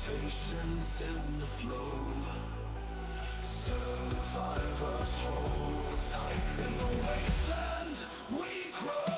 Mutations in the flow. Survivors hold tight in the wasteland. We grow.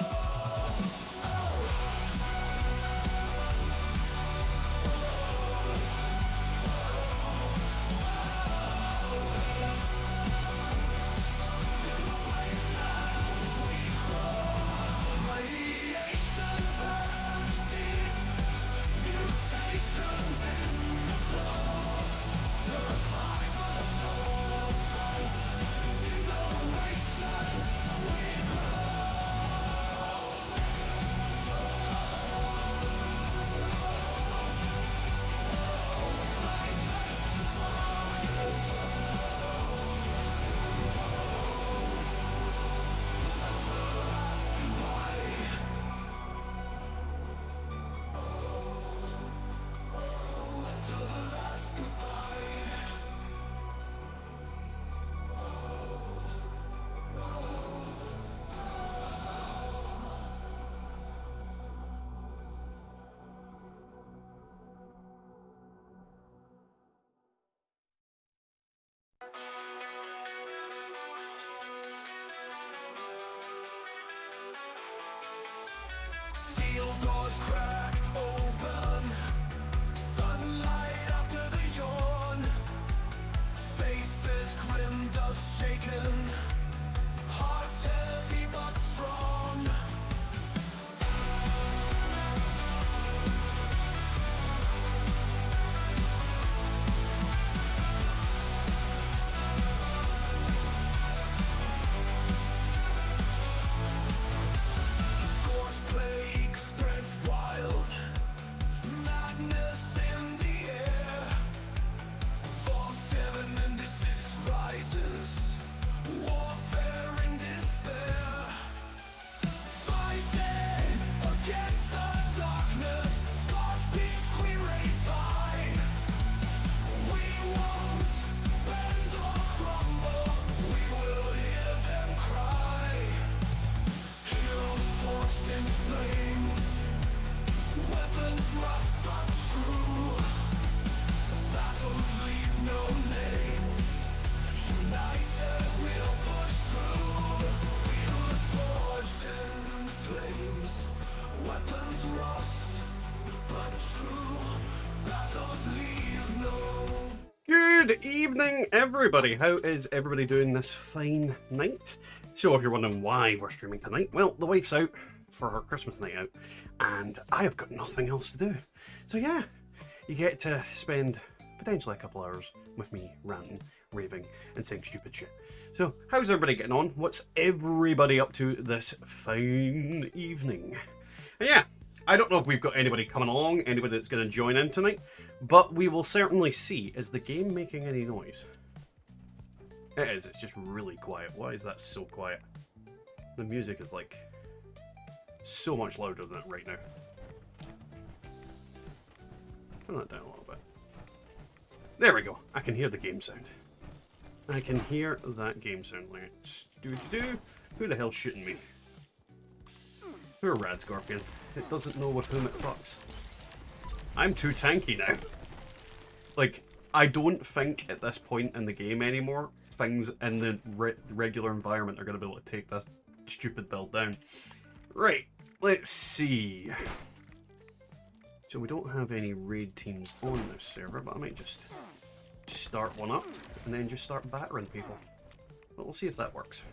Steel doors crack open. Sunlight after the yawn. Faces grim, dust shaken. Hearts heavy but strong. Scorched plague spreads wild. Madness in the air. Fall 796 rises. Warfare and despair. Fighting against the darkness. Scorched peaks we raise high. We won't bend or crumble. We will hear them cry. Heroes forged in flames. Weapons rust but true. Battles leave no names. United we'll push through. Heroes forged in flames. Weapons rust but true. Battles leave no. Good evening, everybody. How is everybody doing this fine night? So if you're wondering why we're streaming tonight, well, the wife's out for her Christmas night out, and I have got nothing else to do. So yeah, you get to spend potentially a couple hours with me ranting, raving, and saying stupid shit. So how's everybody getting on? What's everybody up to this fine evening? And yeah, I don't know if we've got anybody coming along, anybody that's going to join in tonight, but we will certainly see. Is the game making any noise? It is, it's just really quiet. Why is that so quiet? The music is like so much louder than it right now. Turn that down a little bit. There we go. I can hear the game sound. I can hear that game sound. Let's do. Who the hell's shooting me? Poor Rad Scorpion. It doesn't know with whom it fucks. I'm too tanky now. Like, I don't think at this point in the game anymore things in the regular environment are going to be able to take this stupid build down. Right, let's see. So we don't have any raid teams on this server, but I might just start one up and then just start battering people. But we'll see if that works.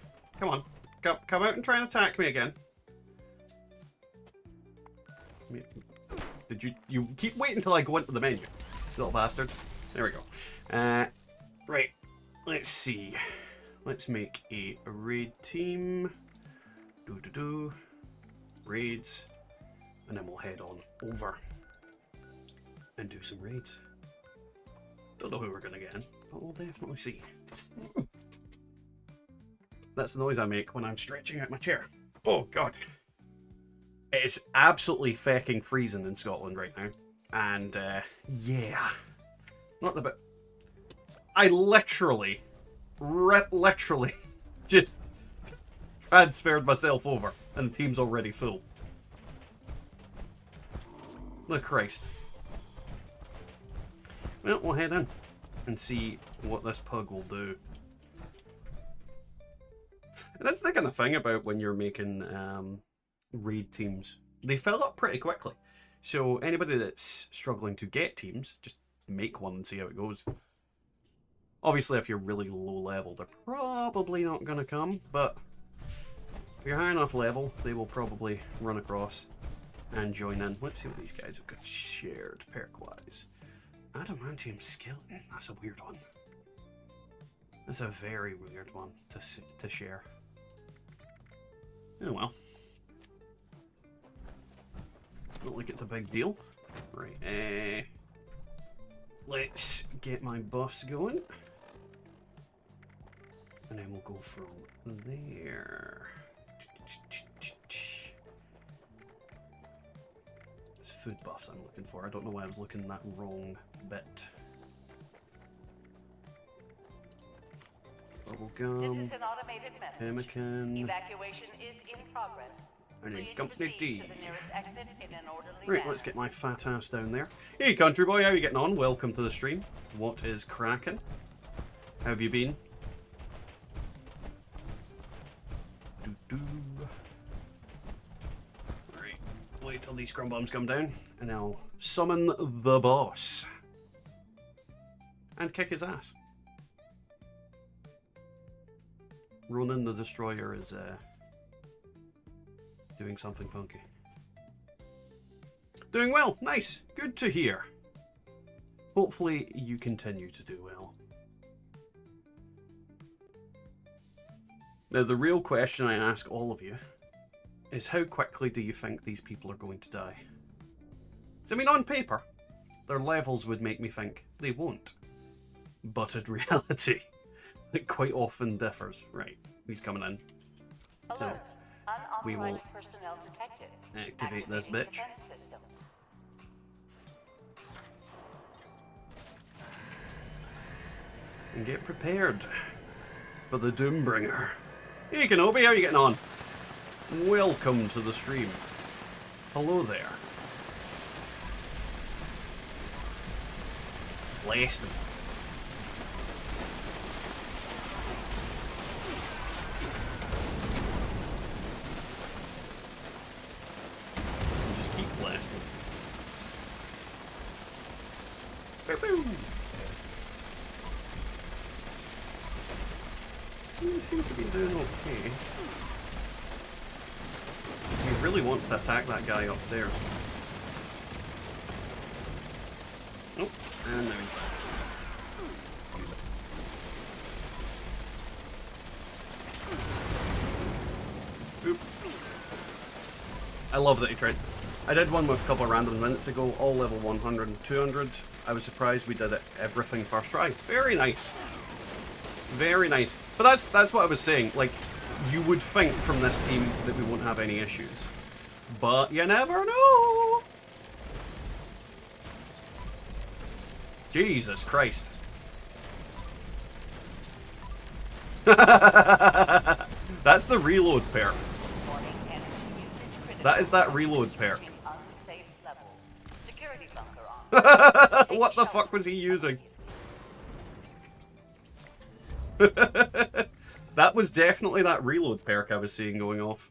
Come on, come out and try and attack me again. Did you keep waiting until I go into the menu, little bastard? There we go. Right, let's see. Let's make a raid team. Raids, and then we'll head on over and do some raids. Don't know who we're gonna get in, but we'll definitely see. That's the noise I make when I'm stretching out my chair. Oh god. It is absolutely fucking freezing in Scotland right now. And yeah. Not the bit. I literally just transferred myself over and the team's already full. Look, Christ. Well, we'll head in and see what this pug will do. And that's the kind of thing about when you're making raid teams. They fill up pretty quickly. So anybody that's struggling to get teams, just make one and see how it goes. Obviously, if you're really low level, they're probably not going to come, but if you're high enough level, they will probably run across and join in. Let's see what these guys have got shared perk-wise. Adamantium skeleton. That's a weird one. That's a very weird one to share. Oh well. Not like it's a big deal. Right, let's get my buffs going. And then we'll go from there. It's food buffs I'm looking for. I don't know why I was looking that wrong bit. Bubblegum. This is an automated message. Pemmican. Evacuation is in progress. And then Please company proceed D. to the nearest exit in an orderly Right, manner. let's get my fat ass down there. Hey, country boy, how you getting on? Welcome to the stream. What is cracking? How have you been? Doo-doo. Right, wait till these scrum bombs come down, and I'll summon the boss. And kick his ass. Ronan the Destroyer is doing something funky. Doing well, nice, good to hear. Hopefully you continue to do well. Now the real question I ask all of you is how quickly do you think these people are going to die? So, I mean, on paper, their levels would make me think they won't. But in reality, it quite often differs. Right, he's coming in. So, Alert. we will Unauthorized personnel detected. activate this Activating bitch. defense systems. And get prepared for the Doombringer. Hey Kenobi, how you getting on? Welcome to the stream. Hello there. Blast him. And just keep blasting. Boom. He seems to be doing okay. He really wants to attack that guy upstairs. Nope, and there he's back. Oop. I love that he tried. I did one with a couple of random minutes ago, all level 100 and 200. I was surprised we did it everything first try. Very nice. Very nice. But that's what I was saying. Like, you would think from this team that we won't have any issues. But you never know! Jesus Christ. That's the reload perk. Warning, energy usage critical. That is that reload perk. Reaching unsafe levels. Security bunker on. What the fuck was he using? That was definitely that reload perk I was seeing going off.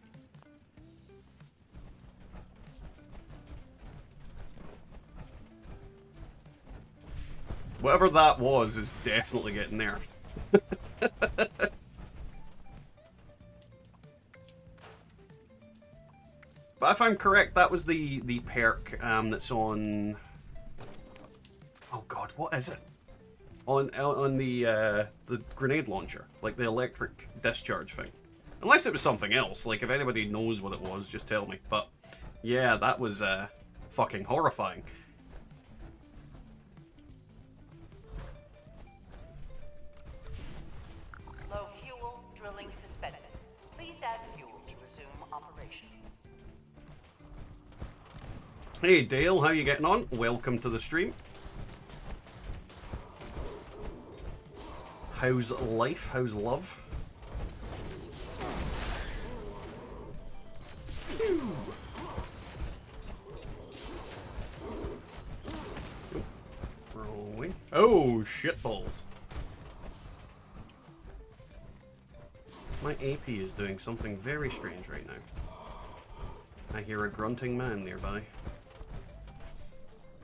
Whatever that was is definitely getting nerfed. But if I'm correct, that was the perk that's on... Oh god, what is it? On the grenade launcher, like the electric discharge thing. Unless it was something else, like if anybody knows what it was, just tell me. But yeah, that was fucking horrifying. Low fuel, drilling suspended. Please add fuel to resume operation. Hey Dale, how you getting on? Welcome to the stream. How's life? How's love? Wrong way. Oh, shitballs. My AP is doing something very strange right now. I hear a grunting man nearby.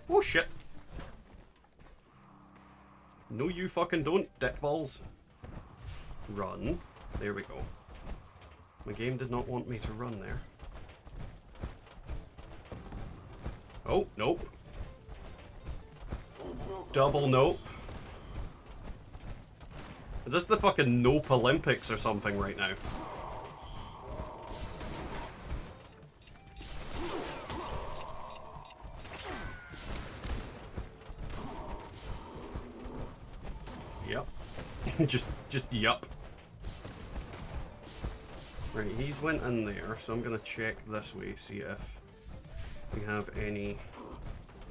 Oh shit! No you fucking don't, dickballs. Run. There we go. My game did not want me to run there. Oh, nope. Double nope. Is this the fucking Nope Olympics or something right now? Yep. just yup. Right, he's went in there, so I'm gonna check this way, see if we have any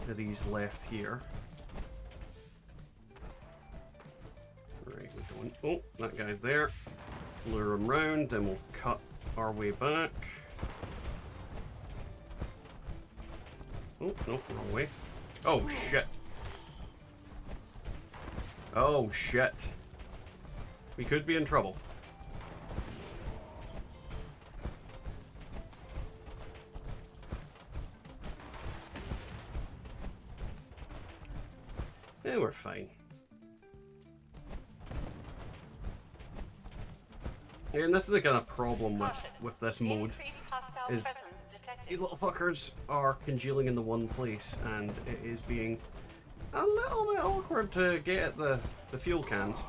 of these left here. Right, we don't. Oh, that guy's there. Lure him round, then we'll cut our way back. Oh, no, wrong way. Oh, shit. Oh, shit. We could be in trouble. Yeah, we're fine. And this is the kind of problem with this mode, is these little fuckers are congealing in the one place, and it is being a little bit awkward to get at the fuel cans.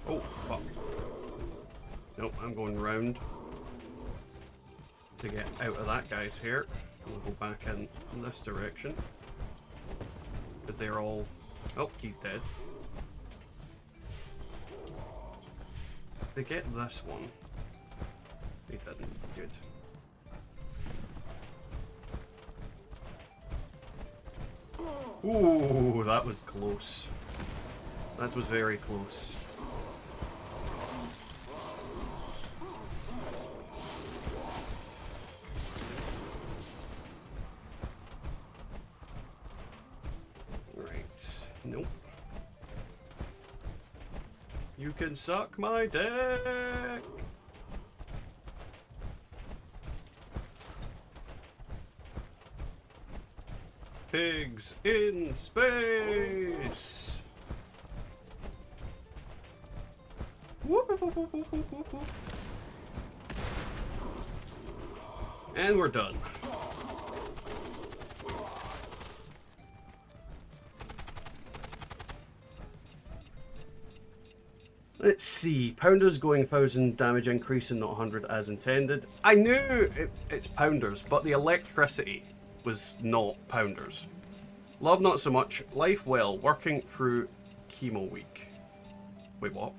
Oh, fuck. Nope, I'm going round to get out of that guy's hair. We'll go back in this direction. Because they're all... Oh, he's dead. They get this one. They didn't. Good. Ooh, that was close. That was very close. Right. Nope. You can suck my dick! Pigs in space! And we're done. Let's see. Pounders going 1000 damage increase and not 100 as intended. I knew it's pounders, but the electricity was not pounders. Love not so much. Life well. Working through chemo week. Wait, what?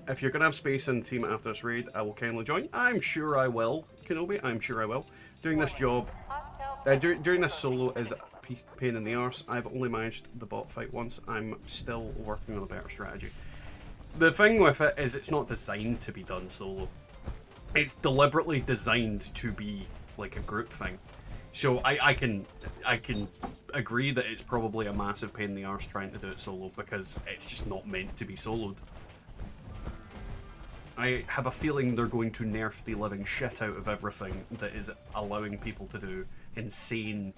If you're going to have space in the team after this raid, I will kindly join. I'm sure I will, Kenobi. I'm sure I will. Doing this job, doing this solo is a pain in the arse. I've only managed the bot fight once. I'm still working on a better strategy. The thing with it is it's not designed to be done solo. It's deliberately designed to be like a group thing. So I can agree that it's probably a massive pain in the arse trying to do it solo because it's just not meant to be soloed. I have a feeling they're going to nerf the living shit out of everything that is allowing people to do insane,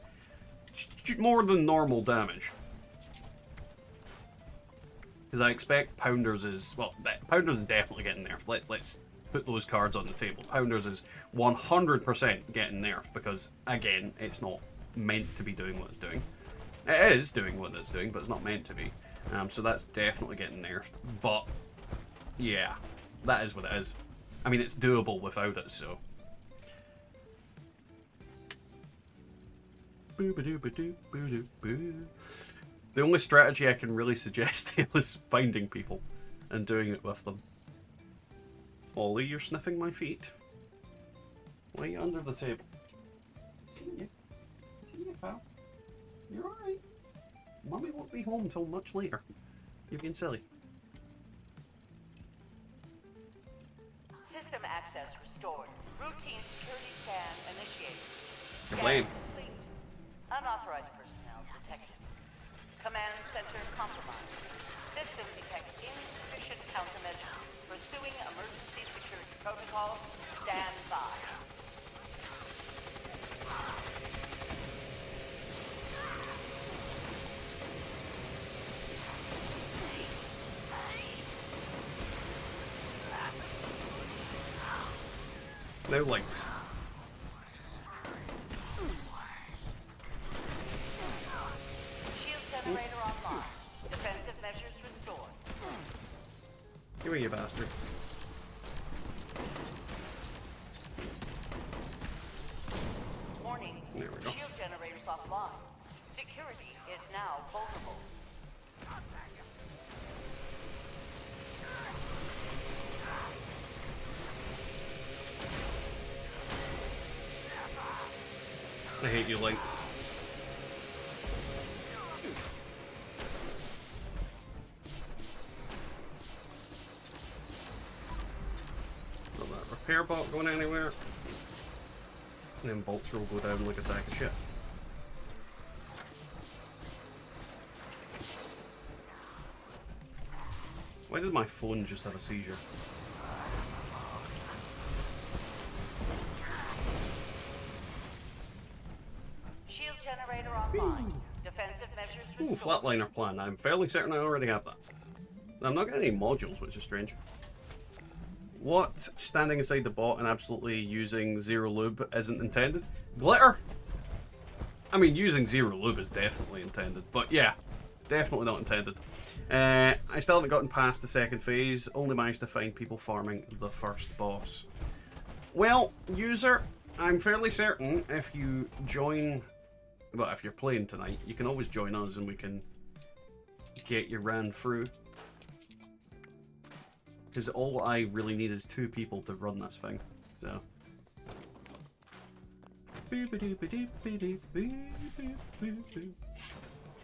more than normal damage. Because I expect Pounders is, well, Pounders is definitely getting nerfed. Let's put those cards on the table. Pounders is 100% getting nerfed because, again, it's not meant to be doing what it's doing. It is doing what it's doing, but it's not meant to be. So that's definitely getting nerfed. But, yeah. That is what it is. I mean, it's doable without it, so. The only strategy I can really suggest is finding people and doing it with them. Ollie, you're sniffing my feet. Why are you under the table? I've seen you. I've seen you, pal. You're alright. Mummy won't be home till much later. You're being silly. System access restored. Routine security scan initiated. You're lame. Scan complete. Unauthorized personnel detected. Command center compromised. System detects insufficient countermeasures. Pursuing emergency security protocols. Stand by. No lights. Shield generator online. Defensive measures restored. Give me, you bastard. Warning. There we go. Shield generators offline. Security is now vulnerable. I hate you, lights. Not that repair bot going anywhere. And then bolts will go down like a sack of shit. Why did my phone just have a seizure? Shield generator online. Defensive measures Ooh, restored. flatliner plan. I'm fairly certain I already have that. I'm not getting any modules, which is strange. What standing inside the bot and absolutely using zero lube isn't intended? Glitter? I mean, using zero lube is definitely intended, but yeah, definitely not intended. I still haven't gotten past the second phase, only managed to find people farming the first boss. Well, user, I'm fairly certain if you join, well, if you're playing tonight, you can always join us and we can get you ran through. Because all I really need is 2 people to run this thing, so.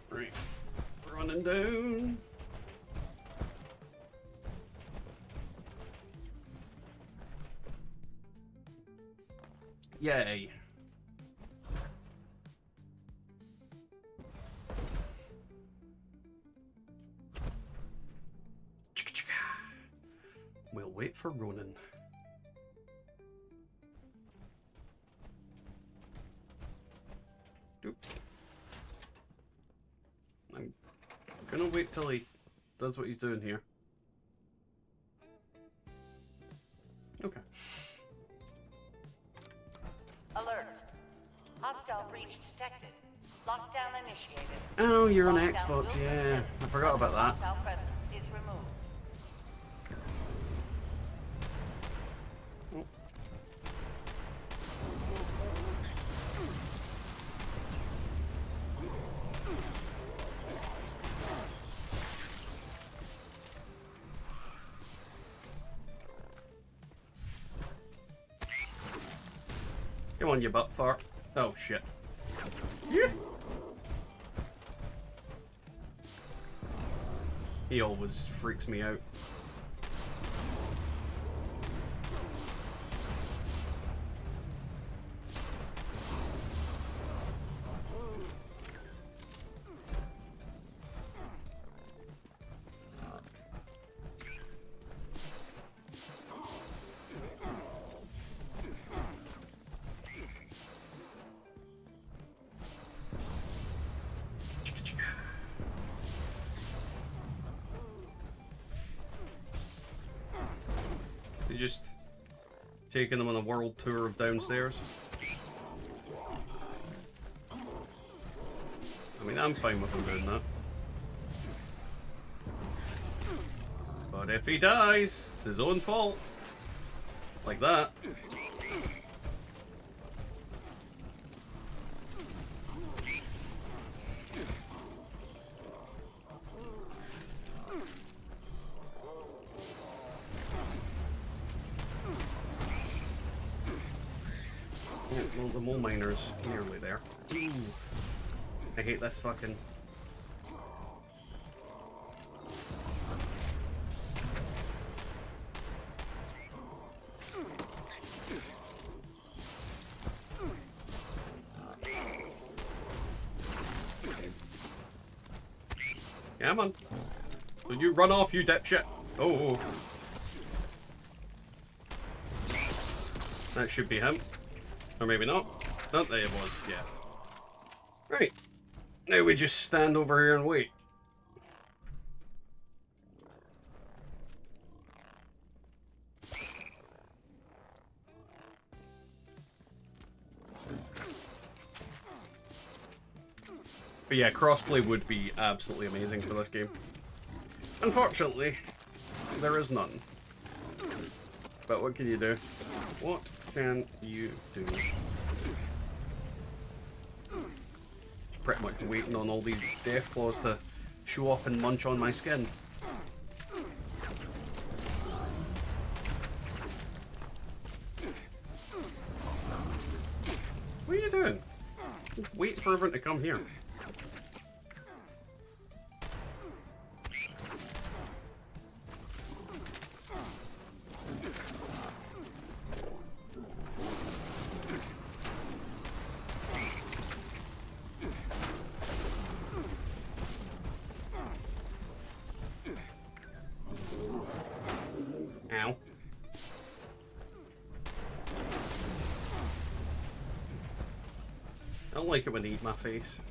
Right, running down. Yay. We'll wait for Ronan. Oop. I'm gonna wait till he does what he's doing here. Okay. Alert. Hostile breach detected. Lockdown initiated. Oh, you're on Lockdown Xbox, will yeah. persist I forgot about until that. hostile presence is removed. Come on, you butt fart. Oh, shit. Yeah. He always freaks me out. You just taking them on a world tour of downstairs. I mean, I'm fine with him doing that. But if he dies, it's his own fault. Like that. Well, the mole miner's nearly there. Ooh. I hate this fucking Come on. Will you run off, you dipshit? Oh. That should be him. Or maybe not. Oh, there it was, yeah. Right. Now we just stand over here and wait. But yeah, crossplay would be absolutely amazing for this game. Unfortunately, there is none. But what can you do? What can you do? Pretty much waiting on all these death claws to show up and munch on my skin. What are you doing? Wait for everyone to come here. Ow. I don't like it when they eat my face.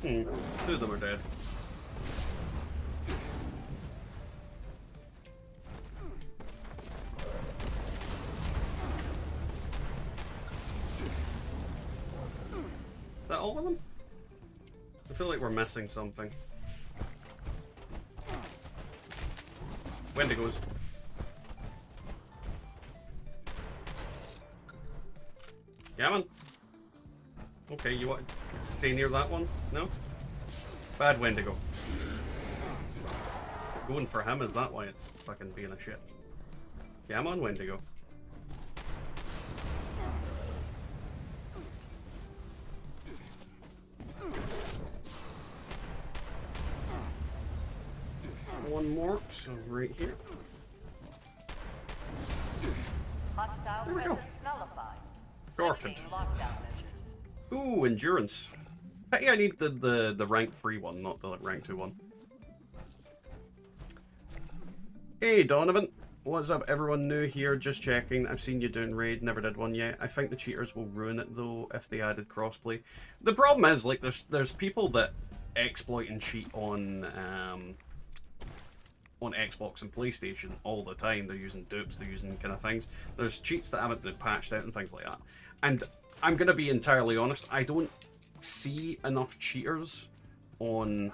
Two of them are dead. Is that all of them? I feel like we're missing something. Wendigos. Yeah, man. Okay, you want to stay near that one? No? Bad Wendigo. Going for him, is that why it's fucking being a shit? Yeah, I'm on Wendigo. One more, so right here. Hostile There we go. presence nullified. Perfect. Switching lockdown measures. Ooh, endurance. Pity I need the rank 3 one, not the rank 2 one. Hey Donovan, what's up everyone new here, just checking. I've seen you doing raid, never did one yet. I think the cheaters will ruin it though if they added crossplay. The problem is, like, there's people that exploit and cheat on Xbox and PlayStation all the time. They're using dupes, they're using kind of things. There's cheats that haven't been patched out and things like that. And I'm going to be entirely honest, I don't see enough cheaters on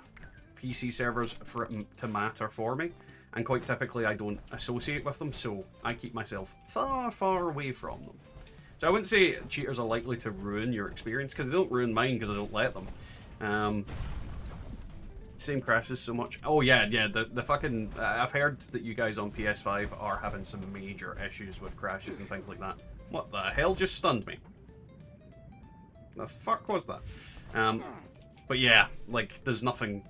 PC servers for it to matter for me. And quite typically I don't associate with them, so I keep myself far, far away from them. So I wouldn't say cheaters are likely to ruin your experience, because they don't ruin mine because I don't let them. Same crashes so much. Oh yeah, the fucking... I've heard that you guys on PS5 are having some major issues with crashes and things like that. What the hell just stunned me? The fuck was that? But yeah, like, there's nothing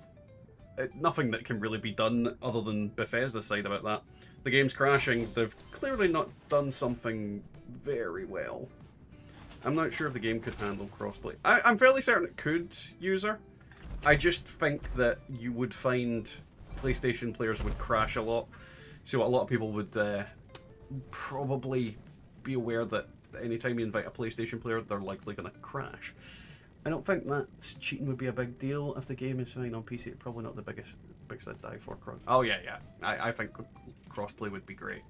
that can really be done other than Bethesda's side about that. The game's crashing. They've clearly not done something very well. I'm not sure if the game could handle crossplay. I'm fairly certain it could, user. I just think that you would find PlayStation players would crash a lot. So a lot of people would probably be aware that anytime you invite a PlayStation player, they're likely going to crash. I don't think that cheating would be a big deal if the game is fine on PC. It's probably not the biggest I'd die for. Oh yeah. I think crossplay would be great.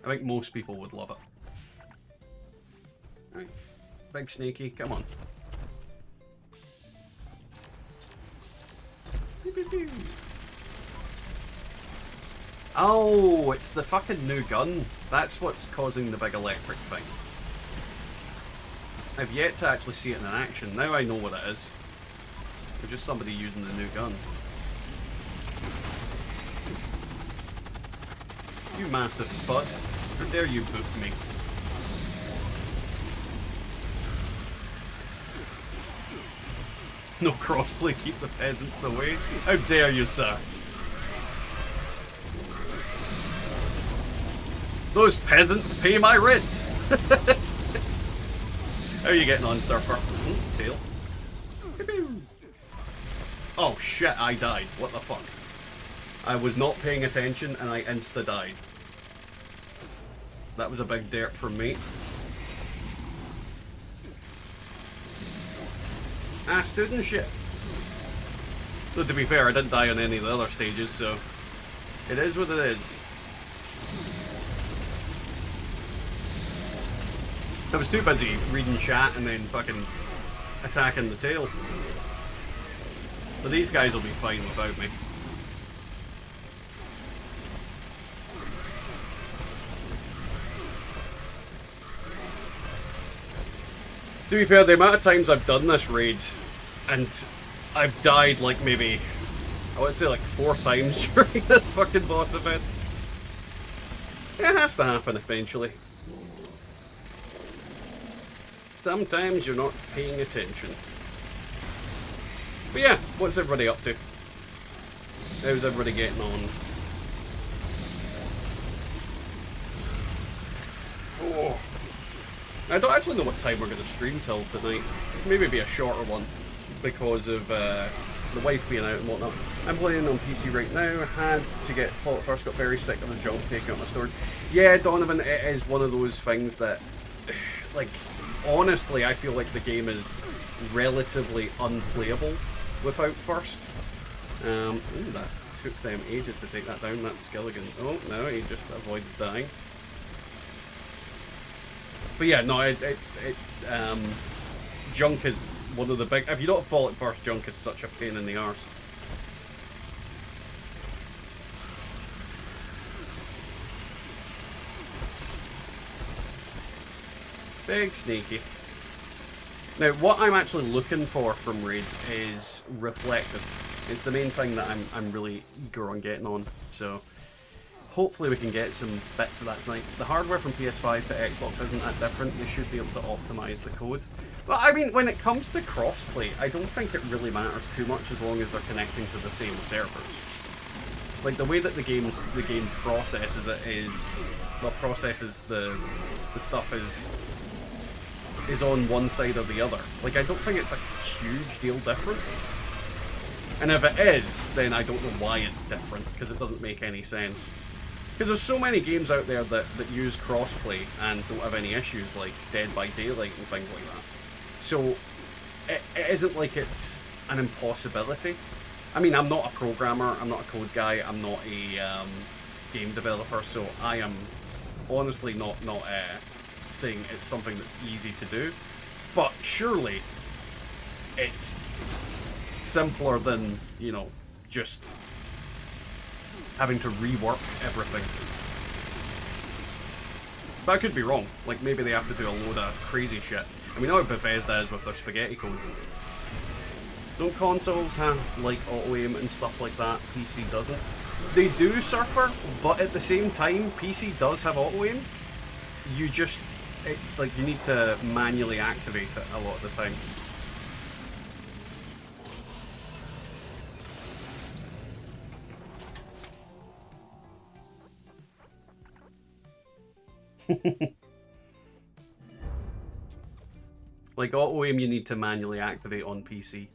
I think most people would love it. Right. Big Snakey, come on. Oh, it's the fucking new gun. That's what's causing the big electric thing. I've yet to actually see it in action. Now I know what it is. It's just somebody using the new gun. You massive fud. How dare you boot me? No crossplay, keep the peasants away. How dare you, sir? Those peasants pay my rent! How are you getting on, Surfer? Tail. Oh shit, I died. What the fuck? I was not paying attention and I insta-died. That was a big derp from me. I stood and shit. Though to be fair, I didn't die on any of the other stages, so it is what it is. I was too busy reading chat and then fucking attacking the tail. But these guys will be fine without me. To be fair, the amount of times I've done this raid, and I've died like maybe, I would say like 4 times during this fucking boss event. It has to happen eventually. Sometimes you're not paying attention. But yeah, what's everybody up to? How's everybody getting on? Oh. I don't actually know what time we're going to stream till tonight. Maybe be a shorter one because of the wife being out and whatnot. I'm playing on PC right now. Had to get Fallout First, got very sick of the junk taking up my storage. Yeah, Donovan, it is one of those things that, like, honestly, I feel like the game is relatively unplayable without First. Ooh, that took them ages to take that down, that Skilligan. Oh, no, he just avoided dying. But yeah, no, junk is one of the big... If you don't Fallout First, junk is such a pain in the arse. Big sneaky. Now, what I'm actually looking for from raids is reflective. It's the main thing that I'm really eager on getting on. So hopefully we can get some bits of that tonight. The hardware from PS5 to Xbox isn't that different. They should be able to optimize the code. But I mean, when it comes to crossplay, I don't think it really matters too much as long as they're connecting to the same servers. Like the way that the game processes it is, well, processes the stuff is on one side or the other. Like, I don't think it's a huge deal different. And if it is, then I don't know why it's different, because it doesn't make any sense. Because there's so many games out there that use crossplay and don't have any issues, like Dead by Daylight and things like that. So, it isn't like it's an impossibility. I mean, I'm not a programmer, I'm not a code guy, I'm not a game developer, so I am honestly not saying it's something that's easy to do, but surely it's simpler than, you know, just having to rework everything. But I could be wrong. Like, maybe they have to do a load of crazy shit. And we know how Bethesda is with their spaghetti code. Don't consoles have, like, auto-aim and stuff like that? PC doesn't. They do, Surfer, but at the same time, PC does have auto-aim. You just... like, you need to manually activate it a lot of the time. Like, auto-aim you need to manually activate on PC.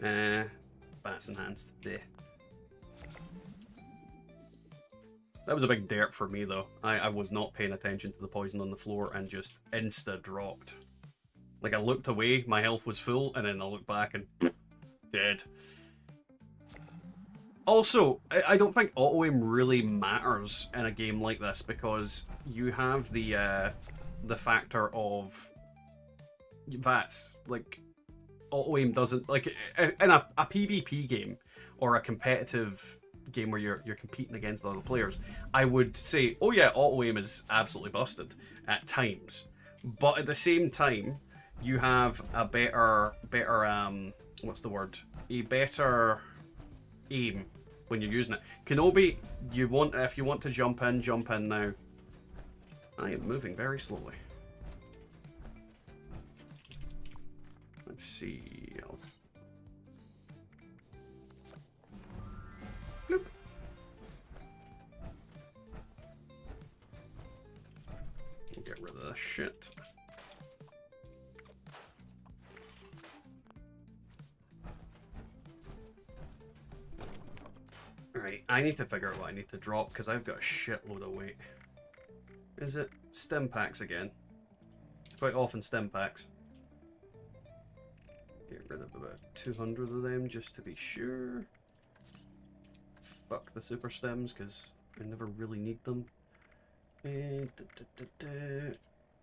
Bats enhanced. There. That was a big derp for me, though. I was not paying attention to the poison on the floor and just insta-dropped. Like, I looked away, my health was full, and then I looked back and... dead. Also, I don't think auto-aim really matters in a game like this, because you have the factor of... VATS. Like, auto-aim doesn't... Like, in a PvP game, or a competitive... game where you're competing against other players, I would say, oh yeah, auto-aim is absolutely busted at times, but at the same time you have a better what's the word, a better aim when you're using it. Kenobi, if you want to jump in now. I am moving very slowly. Let's see. Bloop. We'll get rid of this shit. Right, I need to figure out what I need to drop because I've got a shitload of weight. Is it stim packs again? It's quite often stim packs. Get rid of about 200 of them just to be sure. Fuck the super stems because I never really need them.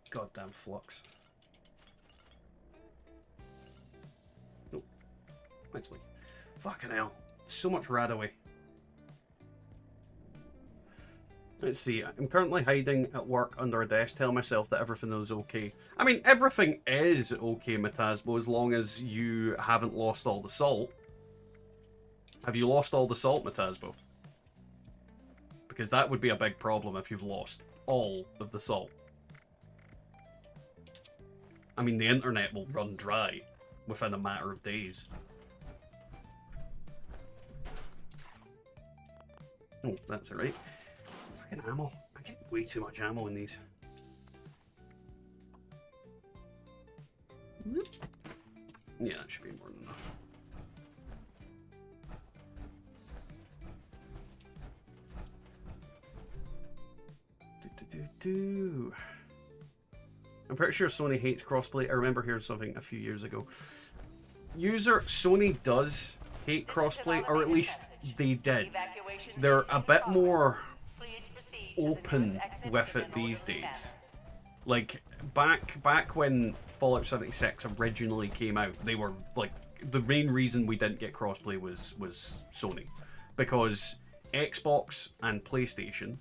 Goddamn flux. Nope. Let's leave. Fucking hell. So much radaway. Let's see, I'm currently hiding at work under a desk, telling myself that everything is okay. I mean, everything is okay, Metasbo, as long as you haven't lost all the salt. Have you lost all the salt, Metasbo? Because that would be a big problem if you've lost all of the salt. I mean, the internet will run dry within a matter of days. Oh, that's alright. Ammo. I get way too much ammo in these. Yeah, that should be more than enough. I'm pretty sure Sony hates crossplay. I remember hearing something a few years ago. Sony does hate crossplay, or at least they did. They're a bit more open with it these days. Like back when Fallout 76 originally came out, they were like, the main reason we didn't get crossplay was Sony, because Xbox and PlayStation,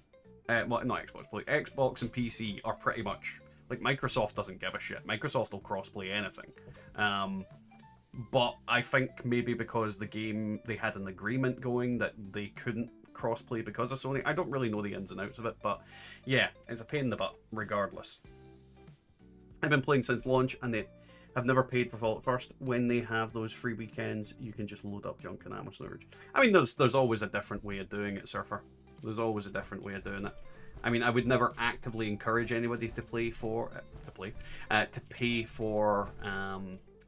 well, not Xbox, Xbox and PC are pretty much like, Microsoft doesn't give a shit. Microsoft will crossplay anything. But I think maybe because the game, they had an agreement going that they couldn't crossplay because of Sony. I don't really know the ins and outs of it, but yeah, it's a pain in the butt regardless. I've been playing since launch and they have never paid for Fallout First. When they have those free weekends, you can just load up junk and ammo storage. I mean, there's always a different way of doing it, Surfer. There's always a different way of doing it. I mean, I would never actively encourage anybody to pay for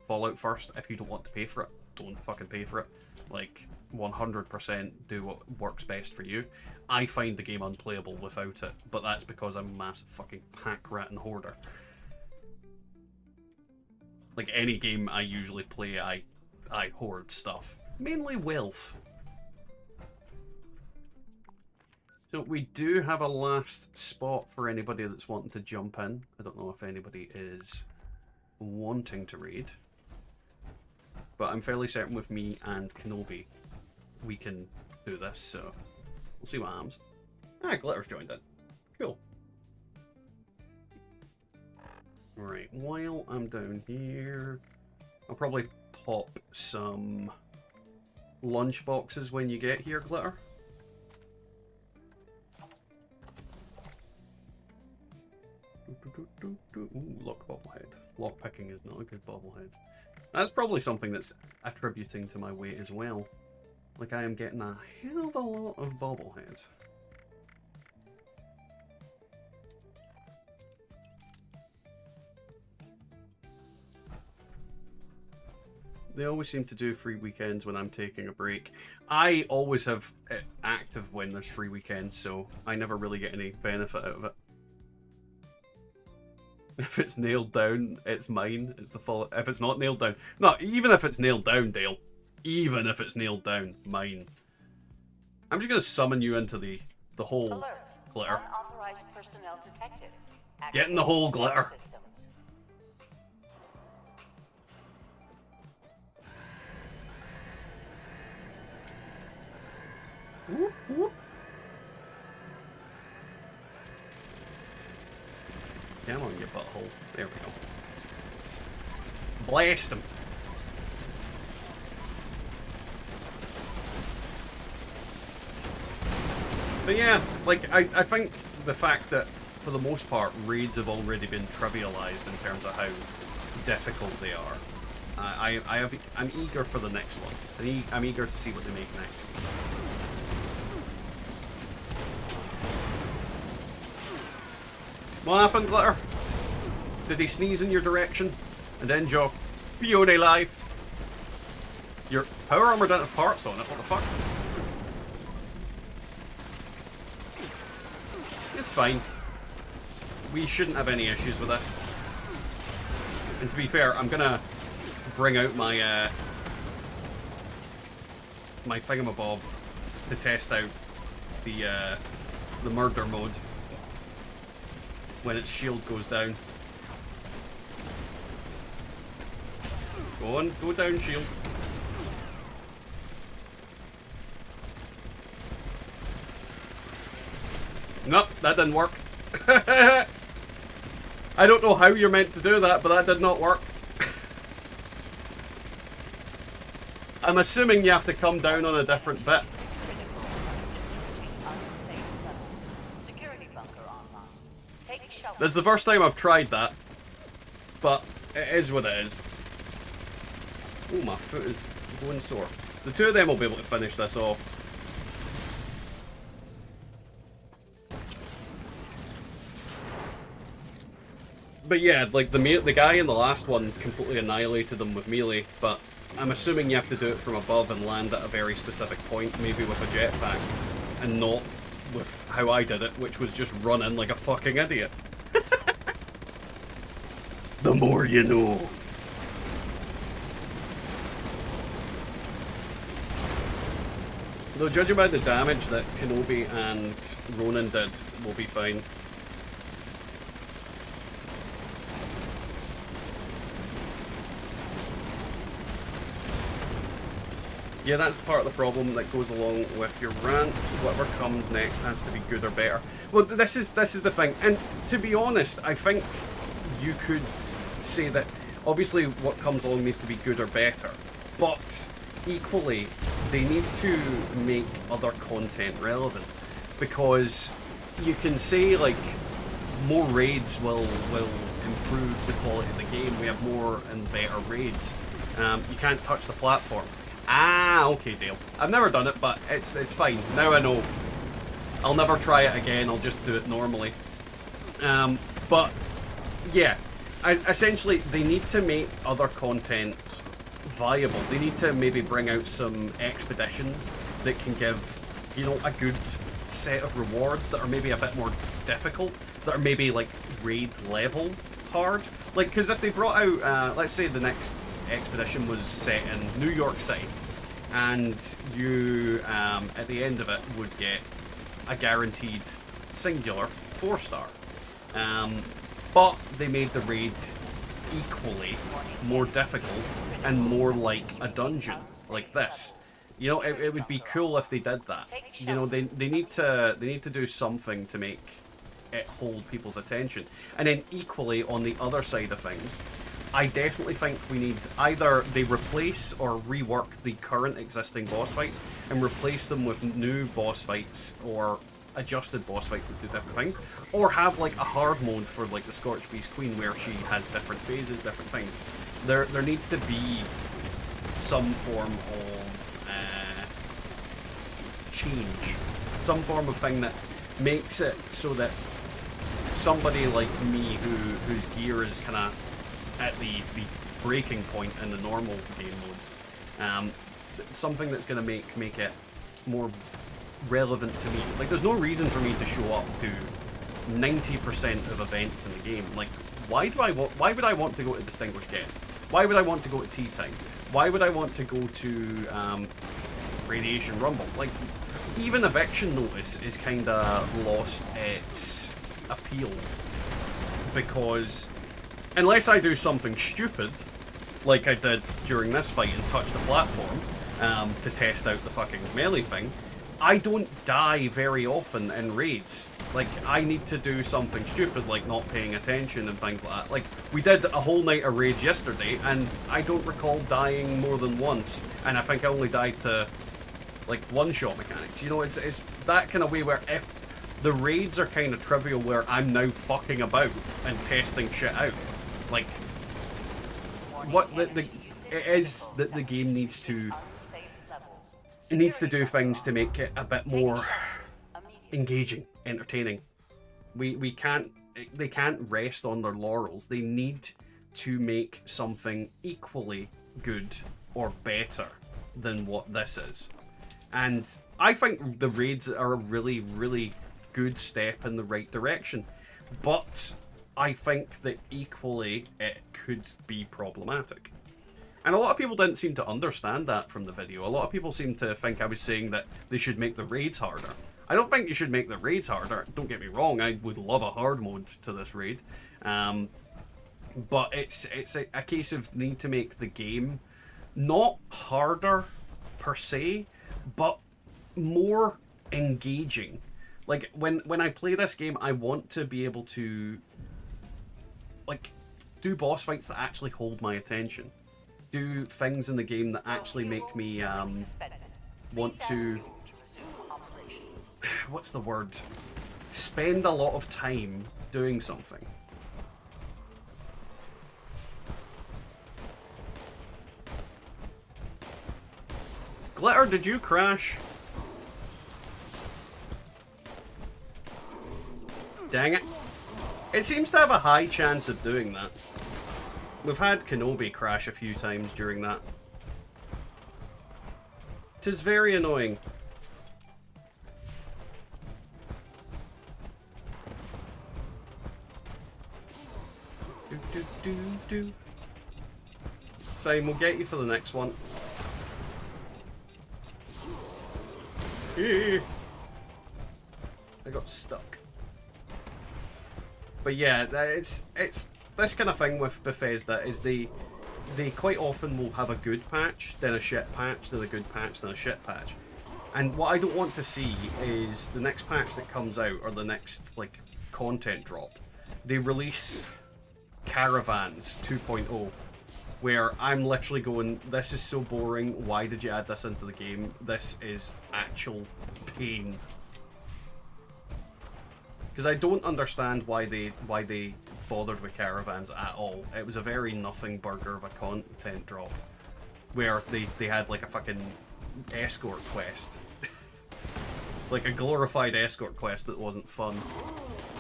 Fallout First. If you don't want to pay for it, don't fucking pay for it. Like, 100% do what works best for you. I find the game unplayable without it, but that's because I'm a massive fucking pack rat and hoarder. Like, any game I usually play, I hoard stuff. Mainly wealth. So we do have a last spot for anybody that's wanting to jump in. I don't know if anybody is wanting to raid. But I'm fairly certain with me and Kenobi, we can do this, so we'll see what happens. Ah, Glitter's joined in. Cool. Right, while I'm down here, I'll probably pop some lunch boxes when you get here, Glitter. Ooh, lock bobblehead. Lock picking is not a good bobblehead. That's probably something that's attributing to my weight as well. Like, I am getting a hell of a lot of bobbleheads. They always seem to do free weekends when I'm taking a break. I always have it active when there's free weekends, so I never really get any benefit out of it. If it's nailed down, it's mine. It's the fault. If it's not nailed down, no, even if it's nailed down, Dale. Even if it's nailed down, mine. I'm just gonna summon you into the hole, Alert. Glitter. Unauthorized personnel detected. Get in the hole, Glitter. Systems. Whoop, whoop. Come on, you butthole. There we go. Blast him. But yeah, like, I think the fact that, for the most part, raids have already been trivialized in terms of how difficult they are. I'm eager for the next one. I'm eager to see what they make next. What happened, Glitter? Did he sneeze in your direction? And end your beauty life? Your power armor don't have parts on it, what the fuck? It's fine. We shouldn't have any issues with this. And to be fair, I'm gonna bring out my my thingamabob to test out the murder mode when its shield goes down. Go on, go down, shield. Nope, that didn't work. I don't know how you're meant to do that, but that did not work. I'm assuming you have to come down on a different bit. This is the first time I've tried that, but it is what it is. Oh, my foot is going sore. The two of them will be able to finish this off. But yeah, like the guy in the last one completely annihilated them with melee, but I'm assuming you have to do it from above and land at a very specific point, maybe with a jetpack, and not with how I did it, which was just running like a fucking idiot. The more you know. Though judging by the damage that Kenobi and Ronin did, we'll be fine. Yeah, that's part of the problem that goes along with your rant. Whatever comes next has to be good or better. Well, this is the thing, and to be honest, I think you could say that obviously what comes along needs to be good or better, but equally they need to make other content relevant, because you can say like more raids will improve the quality of the game. We have more and better raids. You can't touch the platform. Ah, okay, Dale. I've never done it, but it's fine. Now I know. I'll never try it again. I'll just do it normally. But yeah, essentially they need to make other content viable. They need to maybe bring out some expeditions that can give, you know, a good set of rewards that are maybe a bit more difficult, that are maybe like raid level hard. Like, because if they brought out, let's say the next expedition was set in New York City, and you, at the end of it, would get a guaranteed singular 4-star. But they made the raid equally more difficult and more like a dungeon, like this. You know, it would be cool if they did that. You know, they need to do something to make it hold people's attention. And then equally on the other side of things, I definitely think we need either they replace or rework the current existing boss fights and replace them with new boss fights or adjusted boss fights that do different things, or have like a hard mode for like the Scorched Beast Queen where she has different phases, different things. There needs to be some form of change, some form of thing that makes it so that somebody like me whose gear is kind of at the breaking point in the normal game modes, something that's going to make it more relevant to me. Like, there's no reason for me to show up to 90% of events in the game. Like, why would I want to go to Distinguished Guests? Why would I want to go to Tea Time? Why would I want to go to Radiation Rumble? Like, even Eviction Notice is kind of lost its appeal, because unless I do something stupid like I did during this fight and touch the platform to test out the fucking melee thing, I don't die very often in raids. Like, I need to do something stupid like not paying attention and things like that. Like, we did a whole night of raids yesterday and I don't recall dying more than once, and I think I only died to like one-shot mechanics. You know, it's that kind of way where if the raids are kind of trivial, where I'm now fucking about and testing shit out. Like, what it is that the game needs to do things to make it a bit more engaging, entertaining. We can't they can't rest on their laurels. They need to make something equally good or better than what this is. And I think the raids are a really, really good step in the right direction. But I think that equally it could be problematic. And a lot of people didn't seem to understand that from the video. A lot of people seem to think I was saying that they should make the raids harder. I don't think you should make the raids harder. Don't get me wrong, I would love a hard mode to this raid. But it's a case of need to make the game not harder per se, but more engaging. Like when I play this game, I want to be able to like do boss fights that actually hold my attention. Do things in the game that actually make me want to, what's the word? Spend a lot of time doing something. Glitter, did you crash? Dang it. It seems to have a high chance of doing that. We've had Kenobi crash a few times during that. 'Tis very annoying. Do. It's fine, we'll get you for the next one. I got stuck. But yeah, it's this kind of thing with Bethesda is they quite often will have a good patch, then a shit patch, then a good patch, then a shit patch. And what I don't want to see is the next patch that comes out, or the next like content drop, they release Caravans 2.0, where I'm literally going, this is so boring, why did you add this into the game? This is actual pain. Because I don't understand why they bothered with Caravans at all. It was a very nothing burger of a content drop, where they had like a fucking escort quest. Like a glorified escort quest that wasn't fun.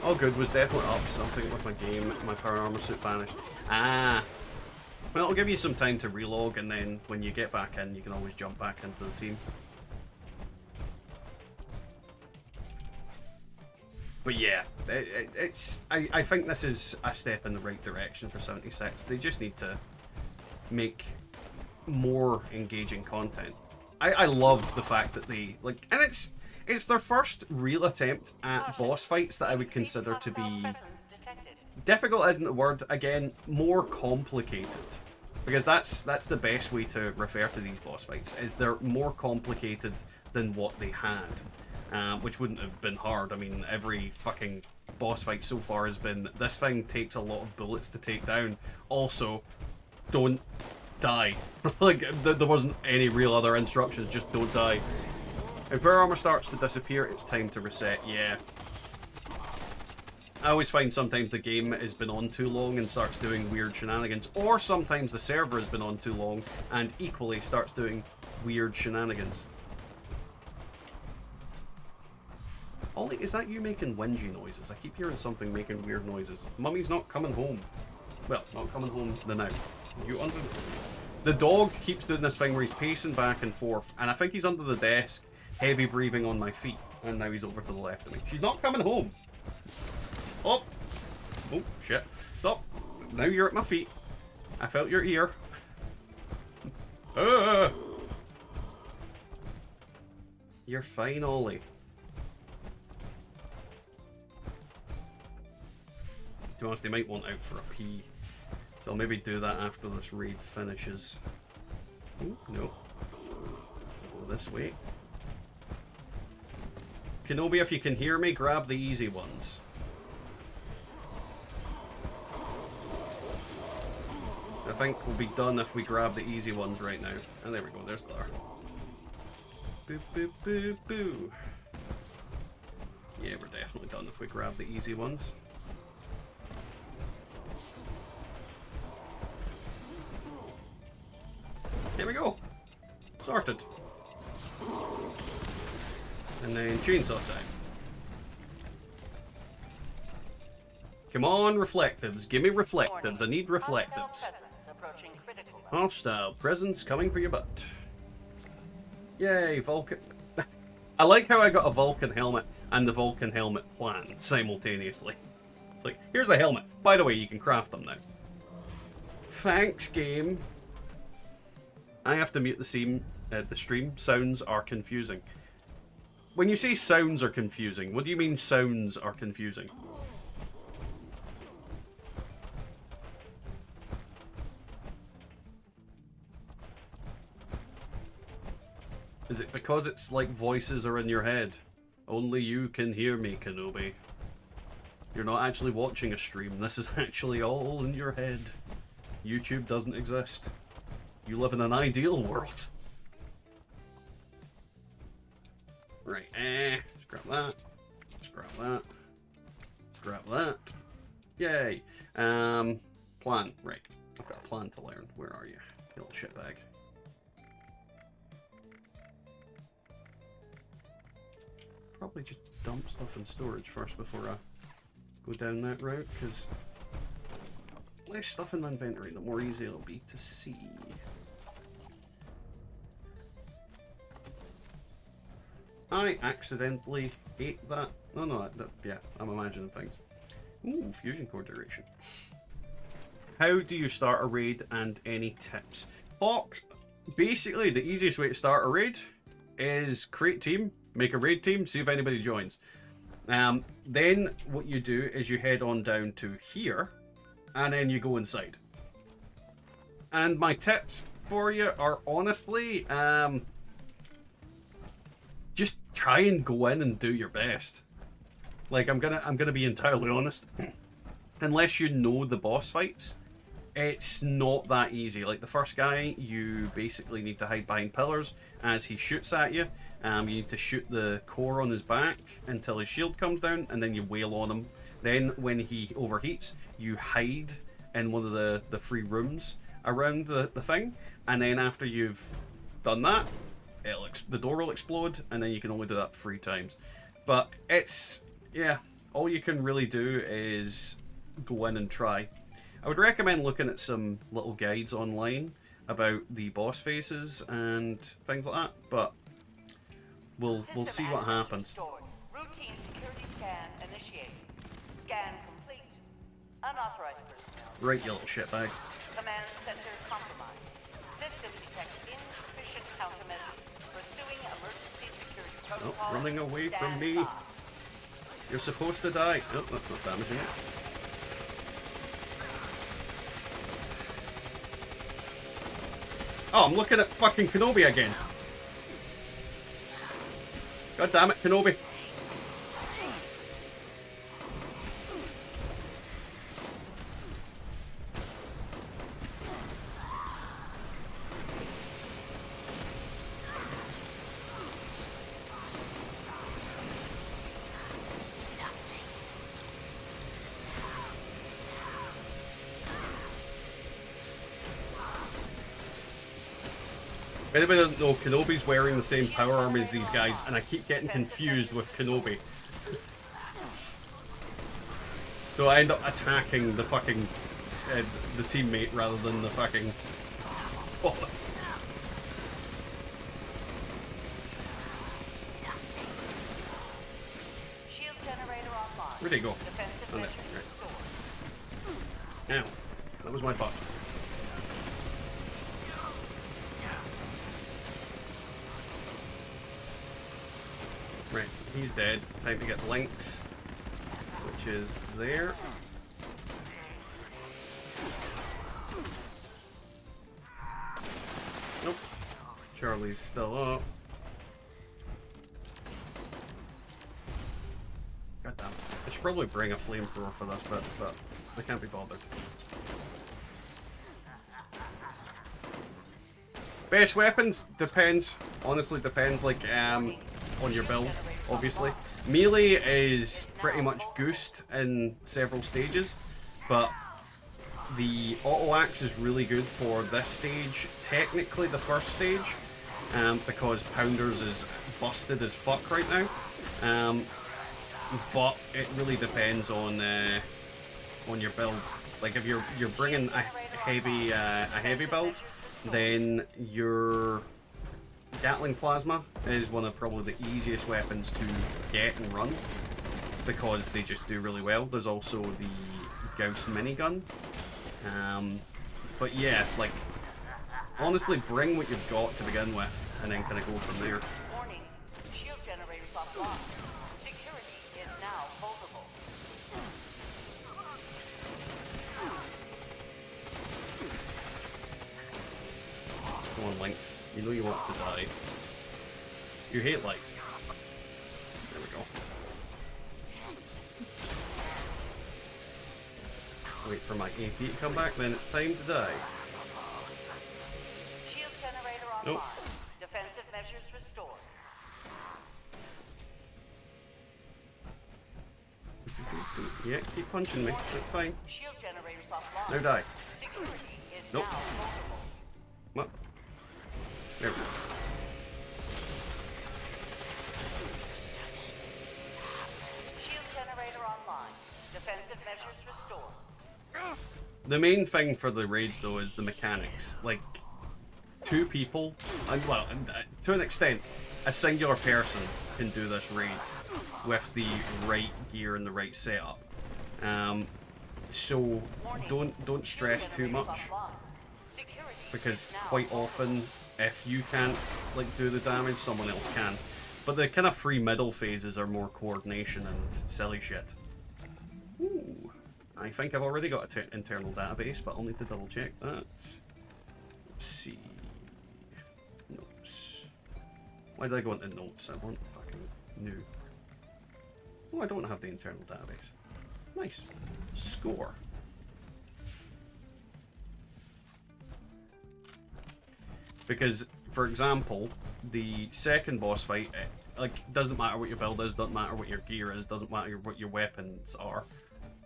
Oh good, was definitely up something with my game, my power armor suit vanished. Ah. Well, it'll give you some time to relog, and then when you get back in, you can always jump back into the team. But yeah, I think this is a step in the right direction for 76. They just need to make more engaging content. I love the fact that they, like, and it's their first real attempt at boss fights that I would consider to be... Difficult isn't the word, again, more complicated. Because that's the best way to refer to these boss fights, is they're more complicated than what they had. Which wouldn't have been hard. I mean, every fucking boss fight so far has been, this thing takes a lot of bullets to take down. Also, don't die. Like, there wasn't any real other instructions, just don't die. If power armor starts to disappear, it's time to reset, yeah. I always find sometimes the game has been on too long and starts doing weird shenanigans, or sometimes the server has been on too long and equally starts doing weird shenanigans. Ollie, is that you making whingy noises? I keep hearing something making weird noises. Mummy's not coming home. Well, not coming home the now. You under... The dog keeps doing this thing where he's pacing back and forth, and I think he's under the desk, heavy breathing on my feet, and now he's over to the left of me. She's not coming home. Stop! Oh, shit. Stop! Now you're at my feet. I felt your ear. You're fine, Ollie. To be honest, they might want out for a pee. So I'll maybe do that after this raid finishes. Oh, no. Go this way. Kenobi, if you can hear me, grab the easy ones. I think we'll be done if we grab the easy ones right now. And there we go, there's Glitter. Boo, boo, boo, boo. Yeah, we're definitely done if we grab the easy ones. Here we go. Sorted. And then chainsaw time. Come on, reflectives. Give me reflectives. I Warning. need reflectives. Hostile presence approaching critical level. Hostile presence coming for your butt. Yay, Vulcan. I like how I got a Vulcan helmet and the Vulcan helmet plan simultaneously. It's like, here's a helmet. By the way, you can craft them now. Thanks, game. I have to mute the stream. Sounds are confusing. When you say sounds are confusing, what do you mean sounds are confusing? Is it because it's like voices are in your head? Only you can hear me, Kenobi. You're not actually watching a stream. This is actually all in your head. YouTube doesn't exist. You live in an ideal world. Right, let's grab that. Let's grab that. Let's grab that. Yay. Plan. Right. I've got a plan to learn. Where are you? You little shitbag. Probably just dump stuff in storage first before I go down that route, because less stuff in the inventory, the more easy it'll be to see. I accidentally ate that. No, yeah, I'm imagining things. Ooh, fusion core duration. How do you start a raid and any tips? Fox, basically the easiest way to start a raid is create team, make a raid team, see if anybody joins. Then what you do is you head on down to here, and then you go inside. And my tips for you are honestly, just try and go in and do your best. Like, I'm gonna be entirely honest. Unless you know the boss fights, it's not that easy. Like the first guy, you basically need to hide behind pillars as he shoots at you. You need to shoot the core on his back until his shield comes down, and then you wail on him. Then when he overheats, you hide in one of the free rooms around the thing, and then after you've done that, the door will explode, and then you can only do that 3 times. But it's, yeah, all you can really do is go in and try. I would recommend looking at some little guides online about the boss faces and things like that, but we'll see what happens. Routine security scan initiated. Scan complete. Unauthorized personnel. Right, you little shitbag. Command center compromised. System detects insufficient countermeasures. Pursuing emergency security protocol. Oh, running away from Stand me. by. You're supposed to die. Oh, that's not damaging it. Oh, I'm looking at fucking Kenobi again. God damn it, Kenobi. If anybody doesn't know, Kenobi's wearing the same power armor as these guys, and I keep getting confused with Kenobi. So I end up attacking the fucking the teammate rather than the fucking boss. Shield generator online. Where'd he go? Defensive Oh, there. measures Right. restored. Ow. That was my butt. Right, he's dead. Time to get Lynx, which is there. Nope. Charlie's still up. God damn. I should probably bring a flamethrower for this bit, but I can't be bothered. Best weapons? Depends. Honestly, depends, like, on your build, obviously. Melee is pretty much goosed in several stages, but the auto axe is really good for this stage, technically the first stage, because Pounders is busted as fuck right now. But it really depends on on your build. Like if you're bringing a heavy build, then your Gatling Plasma is one of probably the easiest weapons to get and run because they just do really well. There's also the Gauss minigun. But yeah, like honestly, bring what you've got to begin with, and then kind of go from there. Warning, shield generators offline. Security is now vulnerable. Come on, Lynx. You know you want to die. You hate life. There we go. Wait for my AP to come back, then it's time to die. Shield generator online. Nope. Defensive measures restored. Yeah, keep punching me. That's fine. Shield generators offline. Now die. Security is Nope. now vulnerable. What? There we go. Shield generator online. Defensive measures restored. The main thing for the raids, though, is the mechanics. Like, two people, and well, to an extent, a singular person can do this raid with the right gear and the right setup. So don't stress too much, because quite often, if you can't like do the damage, someone else can. But the kind of free middle phases are more coordination and silly shit. Ooh. I think I've already got an internal database, but I'll need to double check that. Let's see. Notes. Why did I go into notes? I want fucking new. Oh, I don't have the internal database. Nice. Score. Because, for example, the second boss fight, like, doesn't matter what your build is, doesn't matter what your gear is, doesn't matter what your weapons are.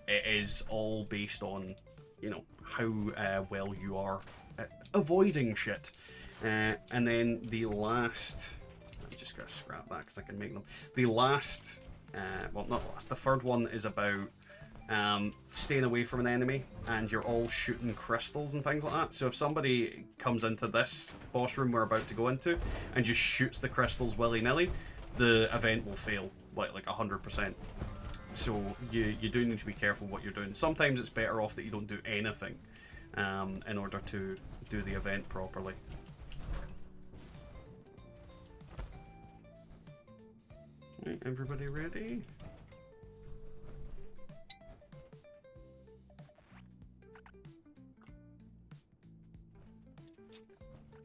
It is all based on, you know, how well you are at avoiding shit. And then the last... I'm just going to scrap that because I can make them. The last... well, not last. The third one is about staying away from an enemy, and you're all shooting crystals and things like that. So if somebody comes into this boss room we're about to go into and just shoots the crystals willy-nilly, the event will fail, like 100%. So you do need to be careful what you're doing. Sometimes it's better off that you don't do anything in order to do the event properly. Right, everybody ready?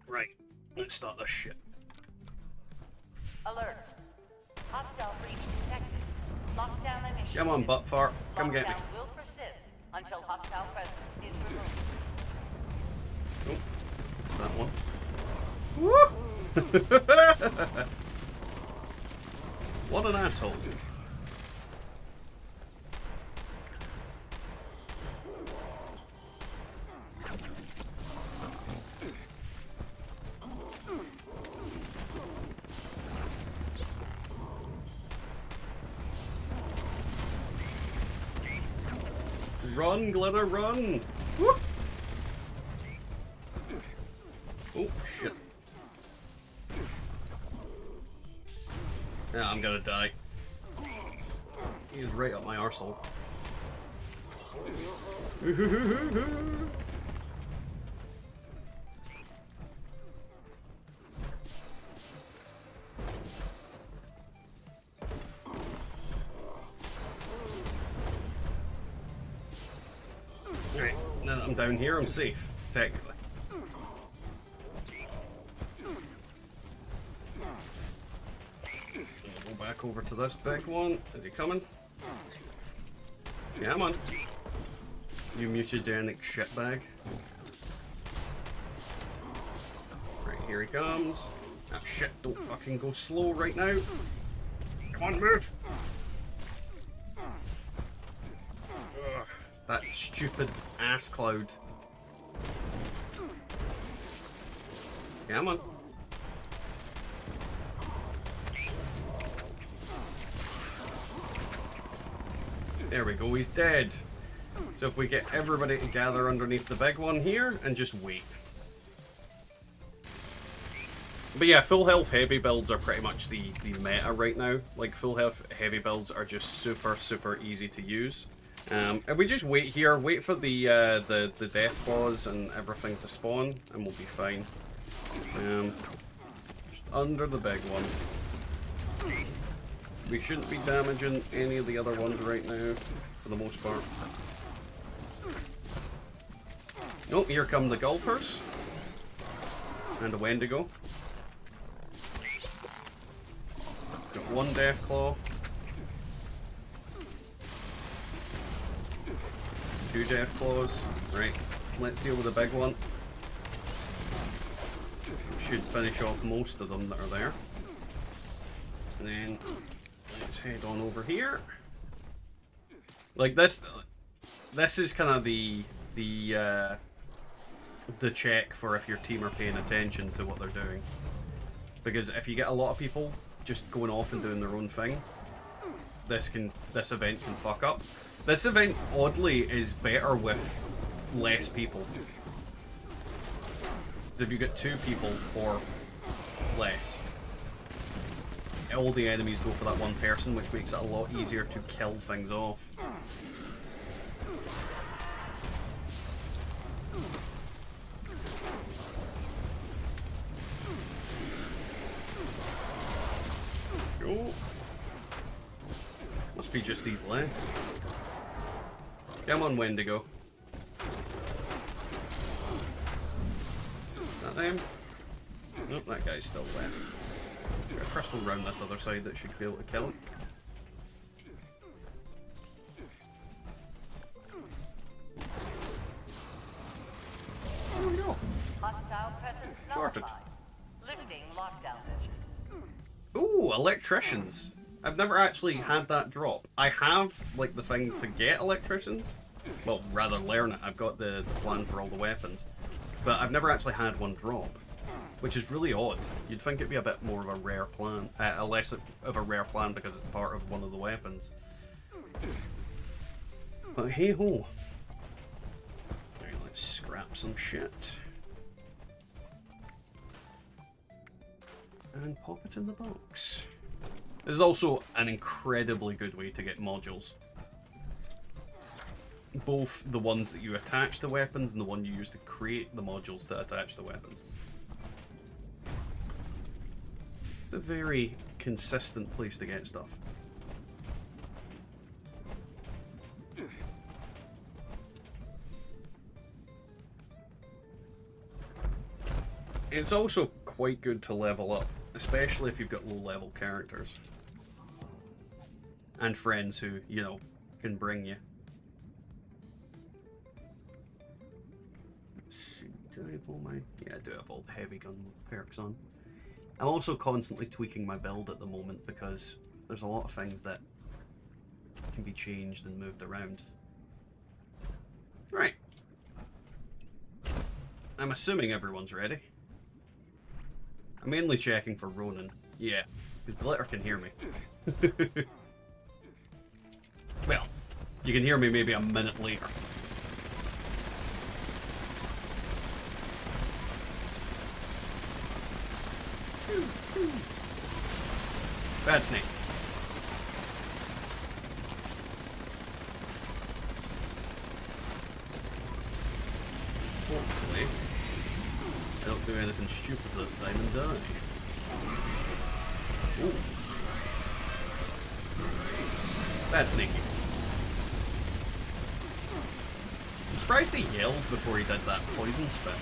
Right, let's start this shit. Alert. Hostile breach detected. Lockdown initiated. Come on, butt fart. Come get me. Lockdown will persist until hostile presence is removed. Oh, it's that one. Woo! What an asshole. Run, Glitter, run! Woo! Oh, shit. Yeah, I'm gonna die. He's right up my arsehole. Right, now that I'm down here, I'm safe, technically. Go back over to this big one. Is he coming? Yeah, I'm on. You mutagenic shitbag. Right, here he comes. Ah, shit, don't fucking go slow right now. Come on, move! Ugh, that stupid ass cloud. Come on. There we go, he's dead. So if we get everybody to gather underneath the big one here and just wait. But yeah, full health heavy builds are pretty much the meta right now. Like, full health heavy builds are just super, super easy to use. And we just wait here, wait for the death claws and everything to spawn, and we'll be fine. Just under the big one. We shouldn't be damaging any of the other ones right now, for the most part. Oh, here come the gulpers. And a Wendigo. Got one death claw. Two death claws. Right, let's deal with the big one. Should finish off most of them that are there. And then let's head on over here. Like this is kind of the check for if your team are paying attention to what they're doing. Because if you get a lot of people just going off and doing their own thing, this event can fuck up. This event, oddly, is better with less people. So if you get 2 people or less, all the enemies go for that one person, which makes it a lot easier to kill things off. Go. Must be just these left. Come on, Wendigo. Is that them? Nope, that guy's still left. Got a crystal round this other side that should be able to kill him. There we go. Hostile presence Sorted. nullified. Lifting lockdown measures. Ooh, electricians. I've never actually had that drop. I have, like, the thing to get electricians. Well, rather learn it. I've got the plan for all the weapons. But I've never actually had one drop. Which is really odd. You'd think it'd be a bit more of a rare plan. Less of a rare plan because it's part of one of the weapons. But hey ho. Alright, let's scrap some shit. And pop it in the box. This is also an incredibly good way to get modules. Both the ones that you attach to weapons and the one you use to create the modules to attach to weapons. It's a very consistent place to get stuff. It's also quite good to level up, especially if you've got low-level characters. And friends who, you know, can bring you. Let's see, do I have all my... Yeah, I do have all the heavy gun perks on. I'm also constantly tweaking my build at the moment because there's a lot of things that can be changed and moved around. Right. I'm assuming everyone's ready. I'm mainly checking for Ronan. Yeah, because Glitter can hear me. Well, you can hear me maybe a minute later. Bad snake. Hopefully, I don't do anything stupid this time and die. Ooh. Bad sneaky. I'm surprised he yelled before he did that poison spit.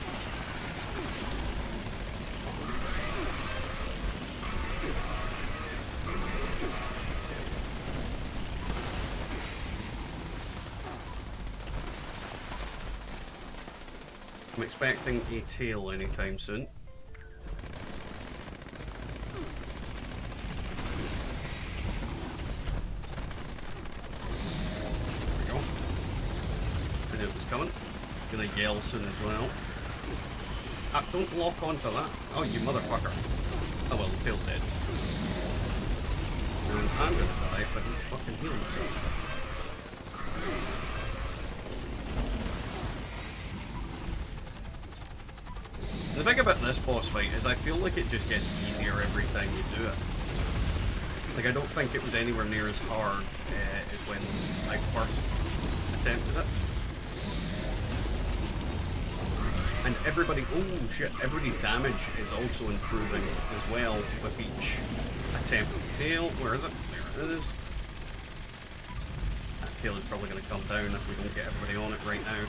I'm expecting a tail anytime soon. There we go. I knew it was coming. Gonna yell soon as well. Ah, don't lock onto that. Oh, you motherfucker. Oh well, the tail's dead. And I'm gonna die if I don't fucking heal myself. The thing about this boss fight is I feel like it just gets easier every time you do it. Like, I don't think it was anywhere near as hard as when I first attempted it. And everybody's damage is also improving as well with each attempt. Tail, where is it? There it is. That tail is probably going to come down if we don't get everybody on it right now.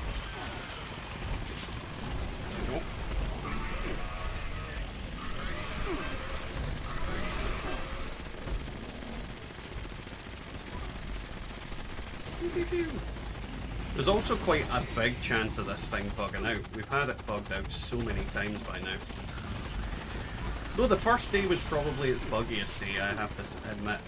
There we go. There's also quite a big chance of this thing bugging out. We've had it bugged out so many times by now. Though the first day was probably its buggiest day, I have to admit.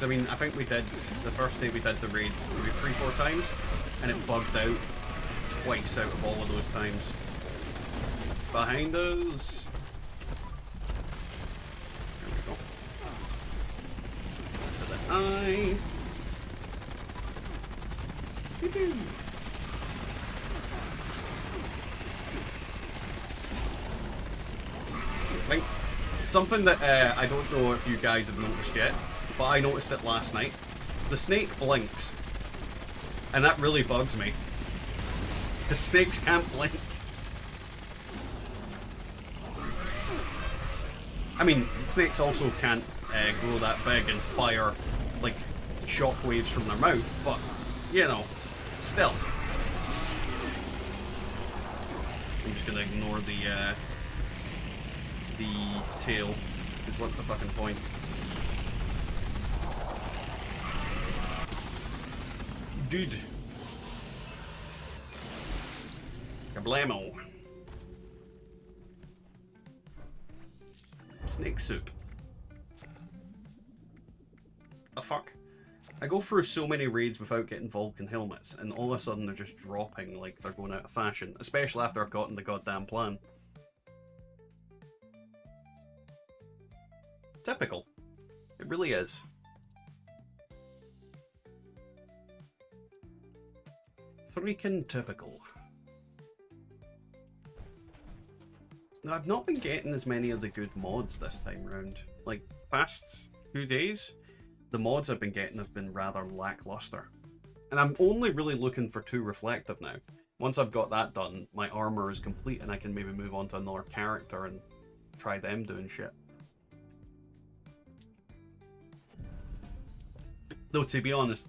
I mean, I think we did, the first day we did the raid maybe 3-4 times, and it bugged out twice out of all of those times. It's behind us. There we go. To the eye. Right. Something that I don't know if you guys have noticed yet, but I noticed it last night. The snake blinks, and that really bugs me. The snakes can't blink. I mean, snakes also can't grow that big and fire like shockwaves from their mouth, but you know, still. I'm just gonna ignore the tail, because what's the fucking point? Dude. Kablamo. Snake soup. The fuck? I go through so many raids without getting Vulcan helmets, and all of a sudden they're just dropping like they're going out of fashion, especially after I've gotten the goddamn plan. Typical. It really is. Freaking typical. Now, I've not been getting as many of the good mods this time round. Like, past 2 days, the mods I've been getting have been rather lackluster. And I'm only really looking for 2 reflective now. Once I've got that done, my armor is complete and I can maybe move on to another character and try them doing shit. Though, to be honest,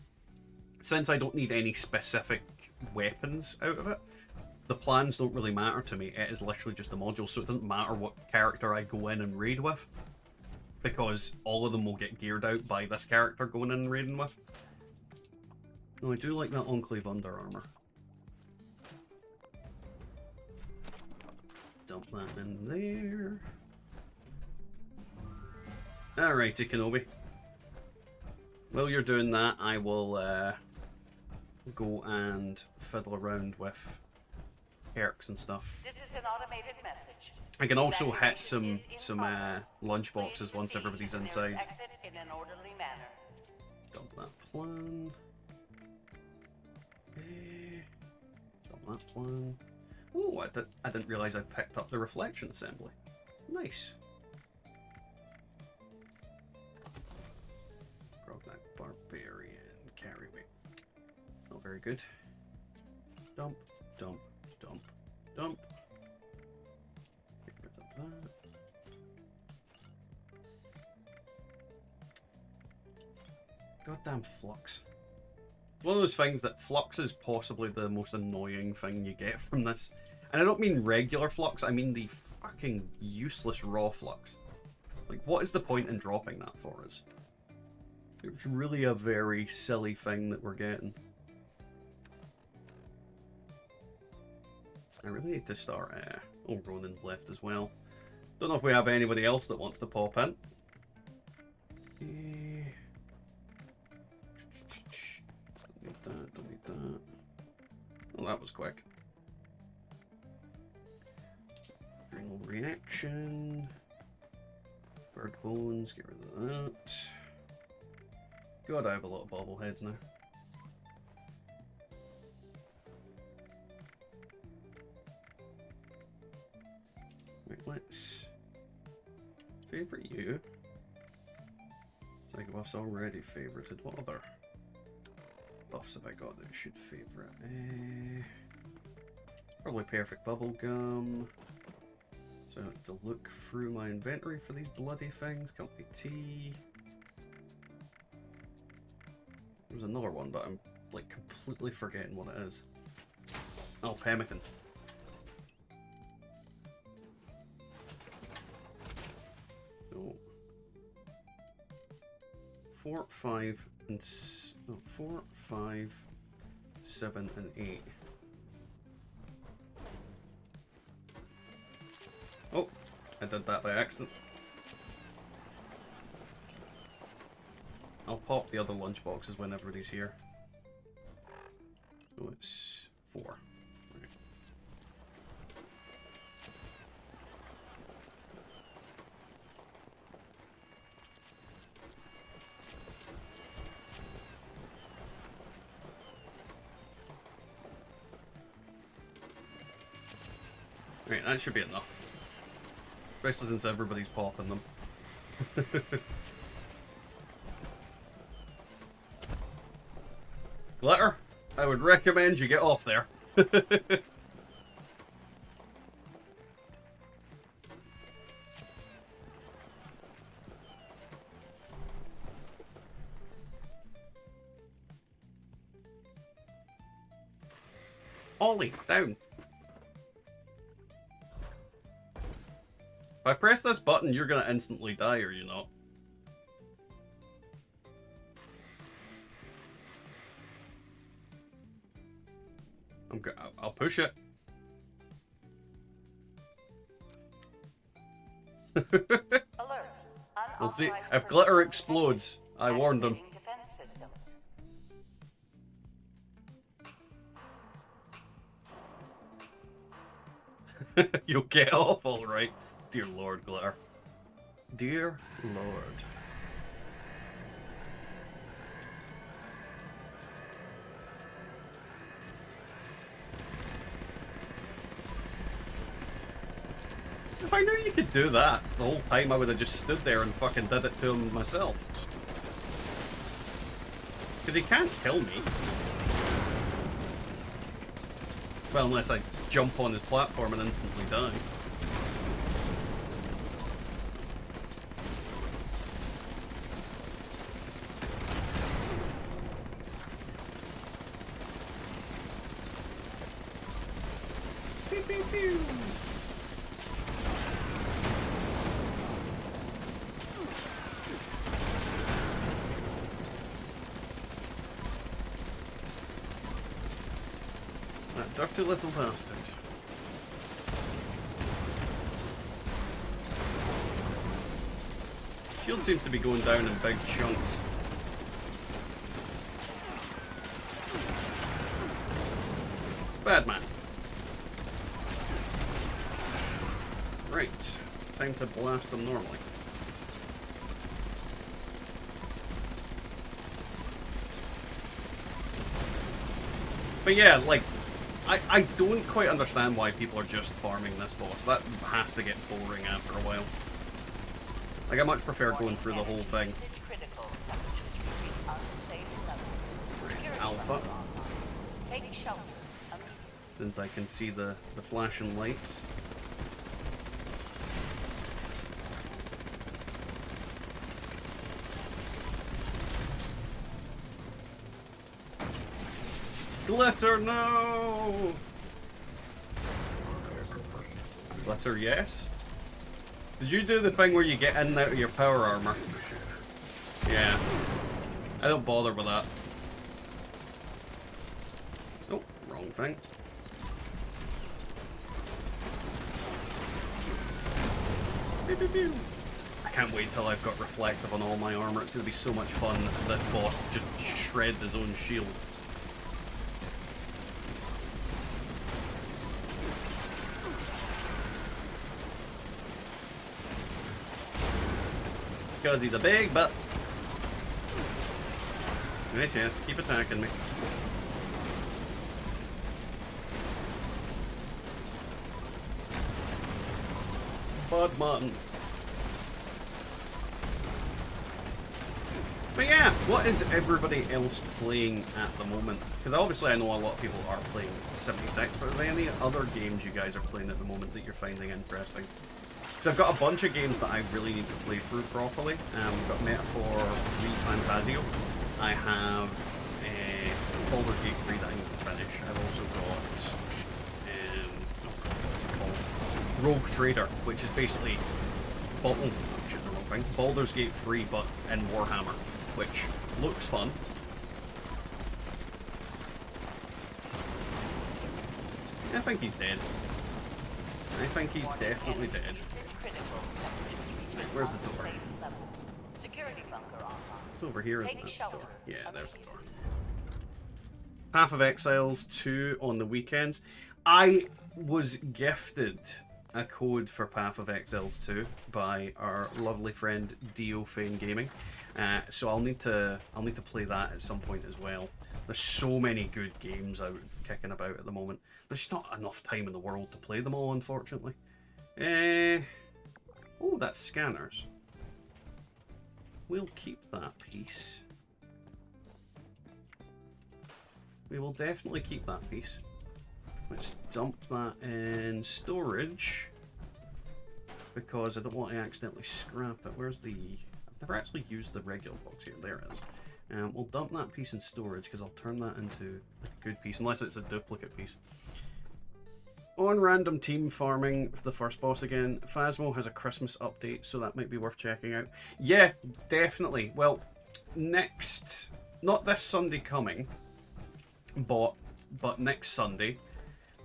since I don't need any specific weapons out of it, the plans don't really matter to me. It is literally just a module, so it doesn't matter what character I go in and raid with, because all of them will get geared out by this character going in and raiding with. No, I do like that Enclave under armor. Dump that in there. Alrighty, Kenobi. While you're doing that, I will go and fiddle around with perks and stuff. This is an automated message. I can also hit some lunch boxes once everybody's inside. Exit in an orderly manner. Dump that plan. Dump that plan. Oh, I didn't realise I picked up the reflection assembly. Nice. Barbarian carry weight. Not very good. Dump, dump, dump, dump. Get rid of that. Goddamn flux. One of those things that flux is possibly the most annoying thing you get from this. And I don't mean regular flux, I mean the fucking useless raw flux. Like, what is the point in dropping that for us? It's really a very silly thing that we're getting. I really need to start... oh, Ronin's left as well. Don't know if we have anybody else that wants to pop in. Don't need that. Oh, that was quick. Adrenal reaction. Bird bones, get rid of that. God, I have a lot of bobbleheads now. let's favorite you. Psycho buff's already favorited. What other buffs have I got that we should favorite? Probably perfect bubblegum. So I have to look through my inventory for these bloody things. Can't be tea. There was another one, but I'm like completely forgetting what it is. Oh, pemmican. So 4, 5, and 4, 5, 7, and 8. Oh, I did that by accident. I'll pop the other lunch boxes whenever he's here. So it's 4. Right. Right, that should be enough. Especially since everybody's popping them. Glitter, I would recommend you get off there. Ollie, down. If I press this button, you're gonna instantly die, are you not? I'll push it. Alert. We'll see. Unauthorized If glitter personnel explodes, I warned him. activating defense systems. You'll get off alright. Dear Lord, Glitter. Dear Lord. If I knew you could do that the whole time, I would have just stood there and fucking did it to him myself. Because he can't kill me. Well, unless I jump on his platform and instantly die. Pew, pew, pew. That dirty little bastard. Shield seems to be going down in big chunks. Bad man. Right, time to blast them normally. But yeah, like, I don't quite understand why people are just farming this boss. That has to get boring after a while. Like, I much prefer going through the whole thing. Right, alpha. Take shelter. Since I can see the flashing lights. Glitter, no! Glitter, yes? Did you do the thing where you get in and out of your power armor? Yeah. I don't bother with that. Oh, wrong thing. Pew, pew, pew. I can't wait till I've got reflective on all my armor. It's going to be so much fun. This boss just shreds his own shield. Because he's a big butt. Yes, yes, keep attacking me. Badman. But yeah, what is everybody else playing at the moment? Because obviously I know a lot of people are playing 76, but are there any other games you guys are playing at the moment that you're finding interesting? Because I've got a bunch of games that I really need to play through properly. We've got Metaphor Fantasio. I have Baldur's Gate 3 that I need to finish. I've also got what's it called? Rogue Trader, which is basically Baldur's Gate 3 but in Warhammer, which looks fun. I think he's dead. I think he's definitely dead. Where's the door? It's over here, isn't it? The door. Yeah, there's the door. Path of Exiles 2 on the weekends. I was gifted a code for Path of Exiles 2 by our lovely friend Dio Fane Gaming. So I'll need to play that at some point as well. There's so many good games out kicking about at the moment. There's just not enough time in the world to play them all, unfortunately. Oh, that's scanners. We'll keep that piece. We will definitely keep that piece. Let's dump that in storage, because I don't want to accidentally scrap it. Where's the... I've never actually used the regular box here. There it is. We'll dump that piece in storage, because I'll turn that into a good piece, unless it's a duplicate piece. On random team farming for the first boss again, Phasmo has a Christmas update, so that might be worth checking out. Yeah, definitely. Well, next... Not this Sunday coming, but next Sunday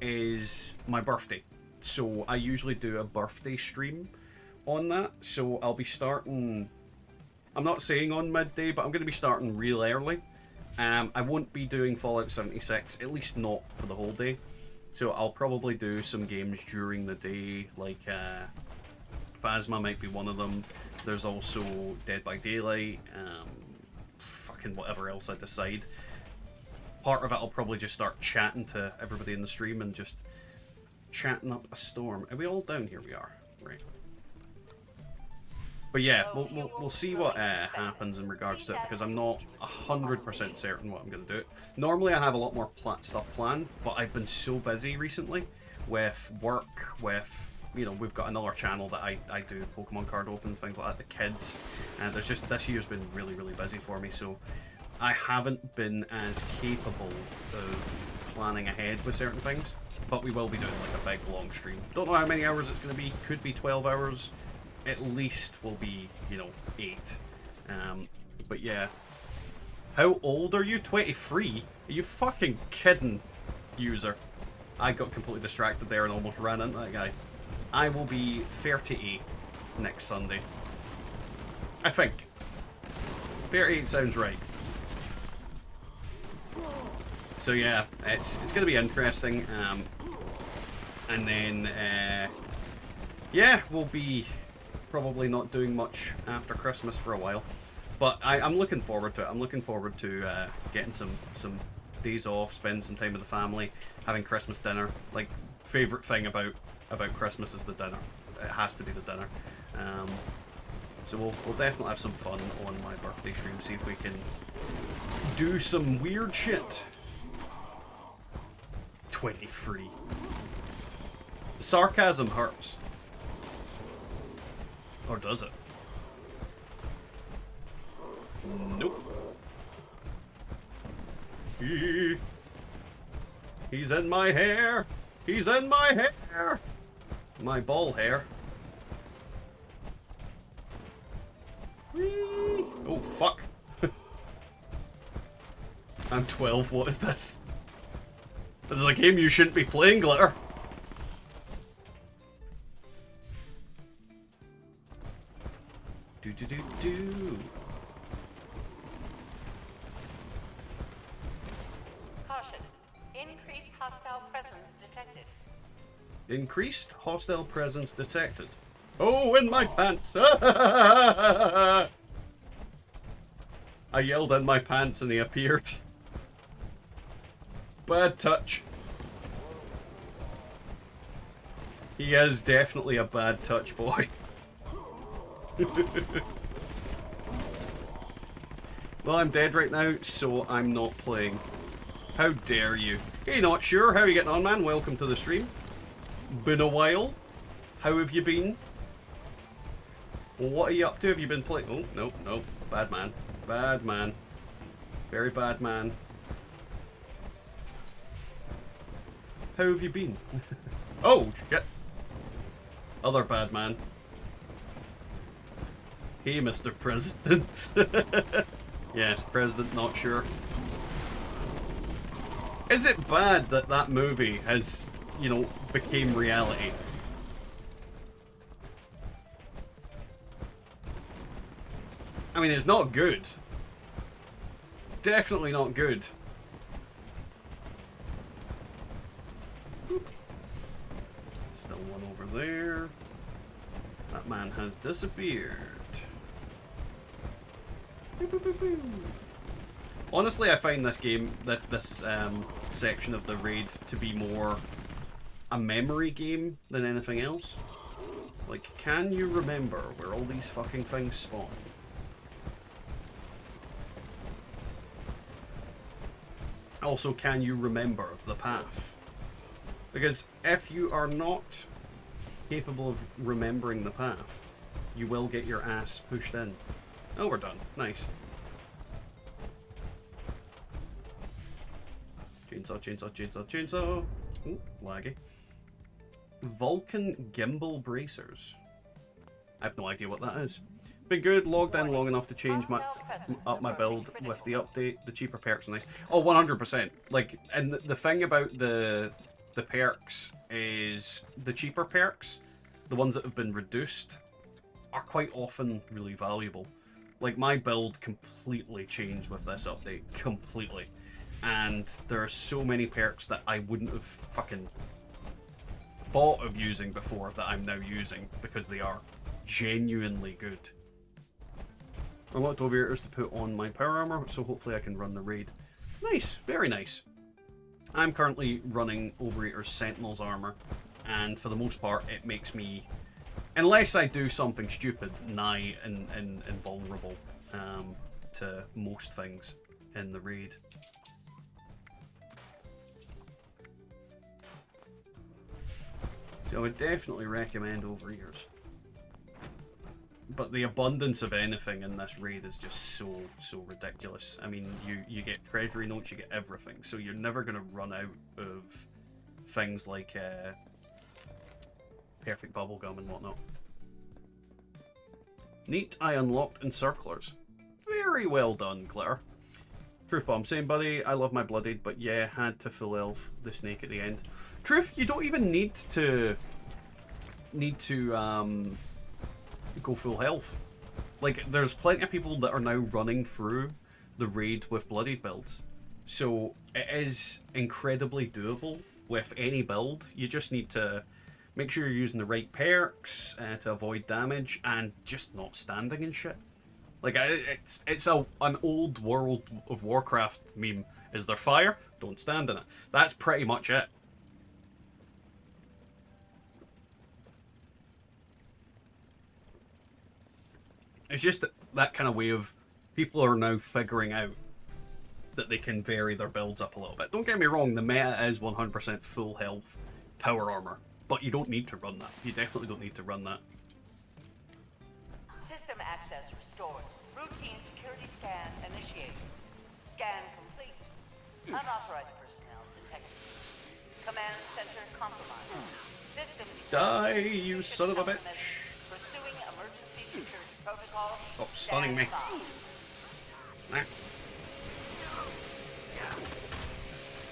is my birthday. So I usually do a birthday stream on that. So I'll be starting... I'm not saying on midday, but I'm going to be starting real early. I won't be doing Fallout 76, at least not for the whole day. So I'll probably do some games during the day, like Phasma might be one of them. There's also Dead by Daylight, fucking whatever else I decide. Part of it I'll probably just start chatting to everybody in the stream and just chatting up a storm. Are we all down here? We are. Right. But yeah, we'll see what happens in regards to it, because I'm not 100% certain what I'm going to do. Normally I have a lot more stuff planned, but I've been so busy recently with work, with, you know, we've got another channel that I do Pokemon card opens, things like that, the kids, and there's just, this year's been really, really busy for me, so I haven't been as capable of planning ahead with certain things, but we will be doing like a big long stream. Don't know how many hours it's going to be, could be 12 hours. At least will be, you know, 8. But yeah. How old are you? 23? Are you fucking kidding, user? I got completely distracted there and almost ran into that guy. I will be 38 next Sunday. I think. 38 sounds right. So yeah, it's going to be interesting. And then, yeah, we'll be... probably not doing much after Christmas for a while, but I'm looking forward to it. I'm looking forward to getting some days off, spending some time with the family, having Christmas dinner. Like, favorite thing about Christmas is the dinner. It has to be the dinner. So we'll definitely have some fun on my birthday stream. See if we can do some weird shit. 23. The sarcasm hurts. Or does it? Nope. He's in my hair! He's in my hair! My ball hair. Whee! Oh, fuck. I'm 12, what is this? This is a game you shouldn't be playing, Glitter. Do. Caution. Increased hostile presence detected. Increased hostile presence detected. Oh, in my pants! I yelled in my pants and he appeared. Bad touch. He is definitely a bad touch boy. Well, I'm dead right now, so I'm not playing. How dare you? Hey, not sure. How are you getting on, man? Welcome to the stream. Been a while. How have you been? What are you up to? Have you been playing? Oh, no, no. Bad man. Bad man. Very bad man. How have you been? Oh, shit. Other bad man. Hey, Mr. President. Yes, President, not sure. Is it bad that that movie has, you know, became reality? I mean, it's not good. It's definitely not good. Still one over there. That man has disappeared. Honestly, I find this game, this section of the raid to be more a memory game than anything else. Like, can you remember where all these fucking things spawn? Also, can you remember the path? Because if you are not capable of remembering the path, you will get your ass pushed in. Oh, we're done. Nice. Chainsaw, chainsaw, chainsaw, chainsaw. Ooh, laggy. Vulcan gimbal bracers. I have no idea what that is. Been good, logged in long enough to change up my build with the update. The cheaper perks are nice. Oh, 100%. Like, and the thing about the perks is the cheaper perks, the ones that have been reduced, are quite often really valuable. Like, my build completely changed with this update. Completely. And there are so many perks that I wouldn't have fucking thought of using before that I'm now using because they are genuinely good. I unlocked overeaters to put on my power armor, so hopefully I can run the raid. Nice, very nice. I'm currently running overeaters Sentinel's armor, and for the most part it makes me, unless I do something stupid, nigh invulnerable to most things in the raid. So I would definitely recommend overeaters. But the abundance of anything in this raid is just so ridiculous. I mean, you get treasury notes, you get everything, so you're never going to run out of things like perfect bubblegum and whatnot. Neat, I unlocked encirclers. Very well done, Glitter. Truth bomb, same buddy, I love my bloodied, but yeah, had to full elf the snake at the end. Truth, you don't even need to go full health. Like, there's plenty of people that are now running through the raid with bloodied builds. So it is incredibly doable with any build. You just need to make sure you're using the right perks to avoid damage and just not standing and shit. Like, it's an old World of Warcraft meme. Is there fire? Don't stand in it. That's pretty much it. It's just that kind of way of people are now figuring out that they can vary their builds up a little bit. Don't get me wrong, the meta is 100% full health power armor, but you don't need to run that. You definitely don't need to run that. System access restored. Routine security scan initiated. Scan complete. Unauthorized personnel detected. Command center compromised. System Die, you son of a bitch. Pursuing emergency security protocol. Oh, stunning me. Nah.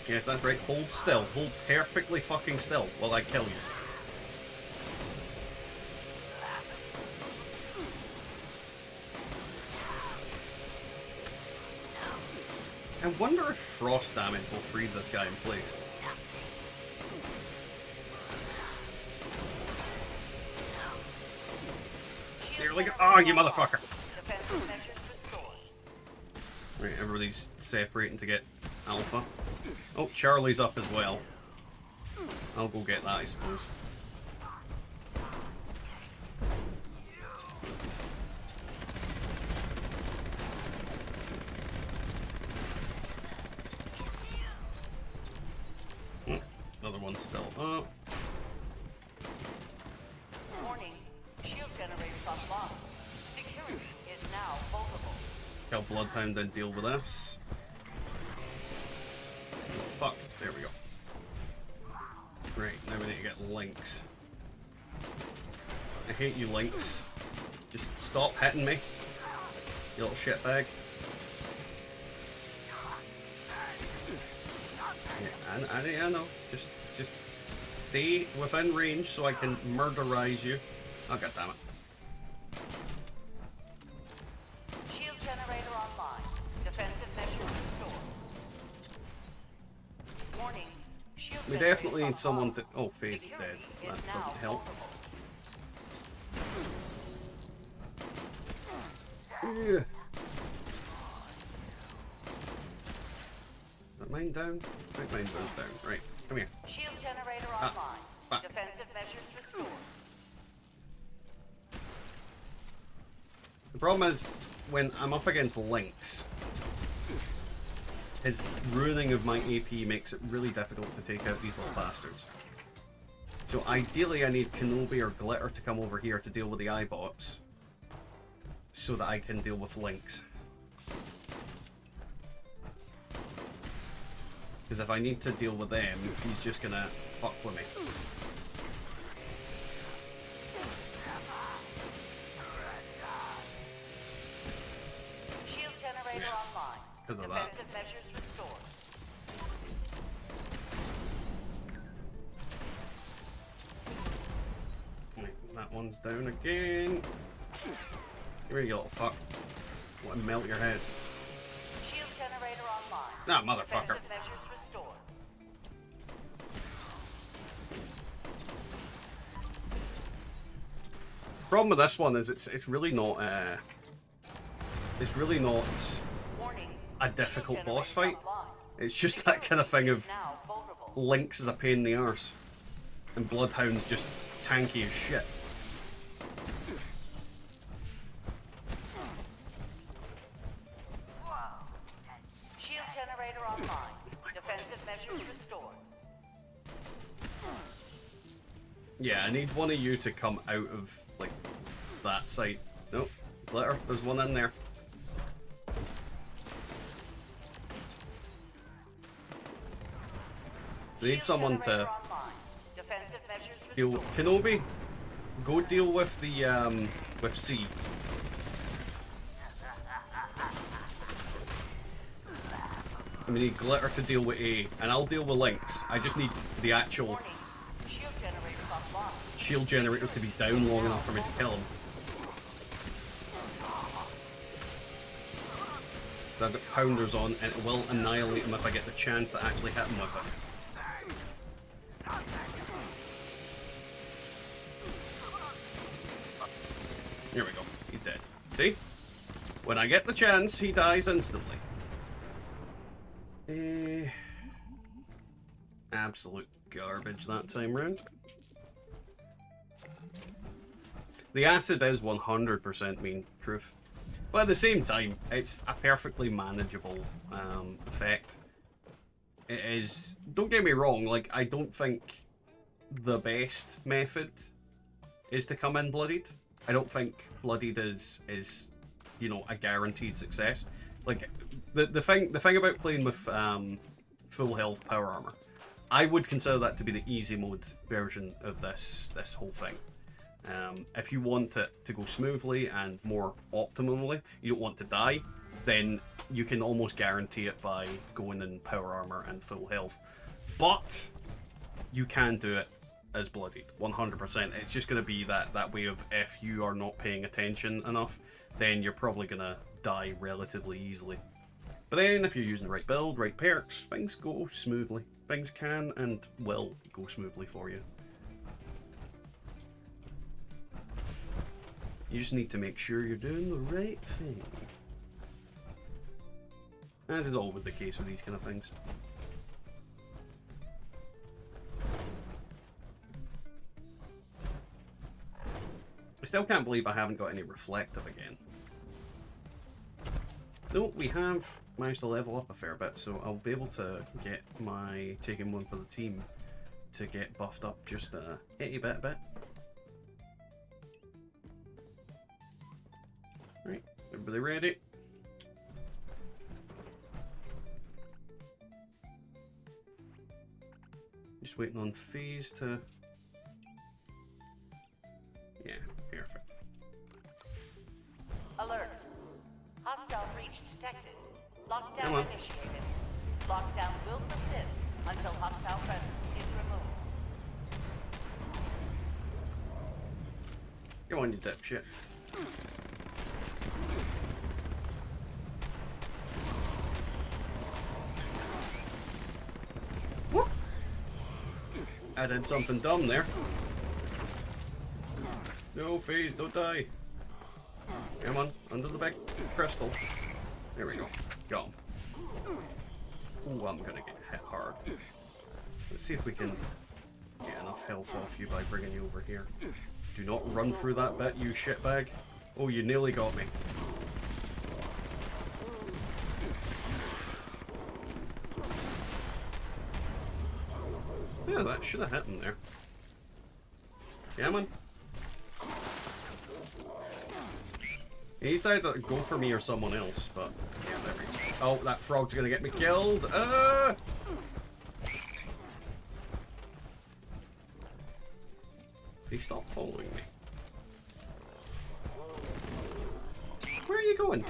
Yes, that's right. Hold still. Hold perfectly fucking still while I kill you. I wonder if frost damage will freeze this guy in place. Here we go. Oh, you motherfucker. Defensive measures restored. Right, everybody's separating to get alpha. Oh, Charlie's up as well. I'll go get that, I suppose. one's still up. Warning, shield generators offline. Security is now vulnerable. Kill Bloodhound and deal with this. Fuck, there we go. Right, now we need to get Lynx. I hate you, Lynx. Just stop hitting me, you little shitbag. Yeah, I know. Just stay within range so I can murderize you. Oh, god damn it. Shield generator online. Defensive measures restored. Warning, shield We generators definitely need someone to. Oh, FaZe is dead. Security That is now doesn't help. vulnerable. Yeah. Is that mine down? I think mine goes down. Right, come here. Shield generator Ah, online. fuck. Defensive measures restored. The problem is, when I'm up against Lynx, his ruining of my AP makes it really difficult to take out these little bastards. So ideally I need Kenobi or Glitter to come over here to deal with the iBots, so that I can deal with Lynx. Because if I need to deal with them, he's just gonna fuck with me. Shield generator online. Because of that. Defensive measures restored. Right, that one's down again. Here you little fuck. I want to melt your head. Shield generator online. Ah, motherfucker. Defensive measures restored. Problem with this one is it's really not Warning. a difficult shield boss generator fight. online. It's just that kind of thing of Now vulnerable. Lynx is a pain in the arse, and Bloodhound's just tanky as shit. Shield generator online. Defensive measures restored. Yeah, I need one of you to come out of like that side. Nope, Glitter, there's one in there. So I need Shield someone generator to online. Defensive measures deal. restored. Kenobi, go deal with the with C. We need Glitter to deal with A, and I'll deal with Lynx. I just need the actual Warning. Shield generators offline. shield generators to be down long enough for me to kill him. So I've got pounders on, and it will annihilate him if I get the chance to actually hit him with it. Here we go. He's dead. See? When I get the chance, he dies instantly. Absolute garbage that time round. The acid is 100% mean truth. But at the same time, it's a perfectly manageable effect. It is... Don't get me wrong, like, I don't think the best method is to come in bloodied. I don't think bloodied is you know, a guaranteed success. Like, the thing about playing with full health power armor, I would consider that to be the easy mode version of this whole thing. If you want it to go smoothly and more optimally, you don't want to die, then you can almost guarantee it by going in power armor and full health. But you can do it as bloodied, 100%. It's just going to be that way of, if you are not paying attention enough, then you're probably going to die relatively easily. But then if you're using the right build, right perks, things go smoothly. Things can and will go smoothly for you. You just need to make sure you're doing the right thing. As is always the case with these kind of things. I still can't believe I haven't got any reflective again. No, we have managed to level up a fair bit, so I'll be able to get my taking one for the team to get buffed up just a itty bit. Right, everybody ready? Just waiting on Phase to... Yeah, perfect. Alert. Hostile breach detected. Come Lockdown on. initiated. Lockdown will persist until hostile presence is removed. Come on, you dipshit. Whoop. I did something dumb there. No, Phase, don't die. Come on, under the big crystal. There we go. Go. Ooh, I'm gonna get hit hard. Let's see if we can get enough health off you by bringing you over here. Do not run through that bit, you shitbag. Oh, you nearly got me. Yeah, that should have hit him there. Come on. He's either go for me or someone else, but yeah, there we go. Oh, that frog's gonna get me killed. He stopped following me. Where are you going?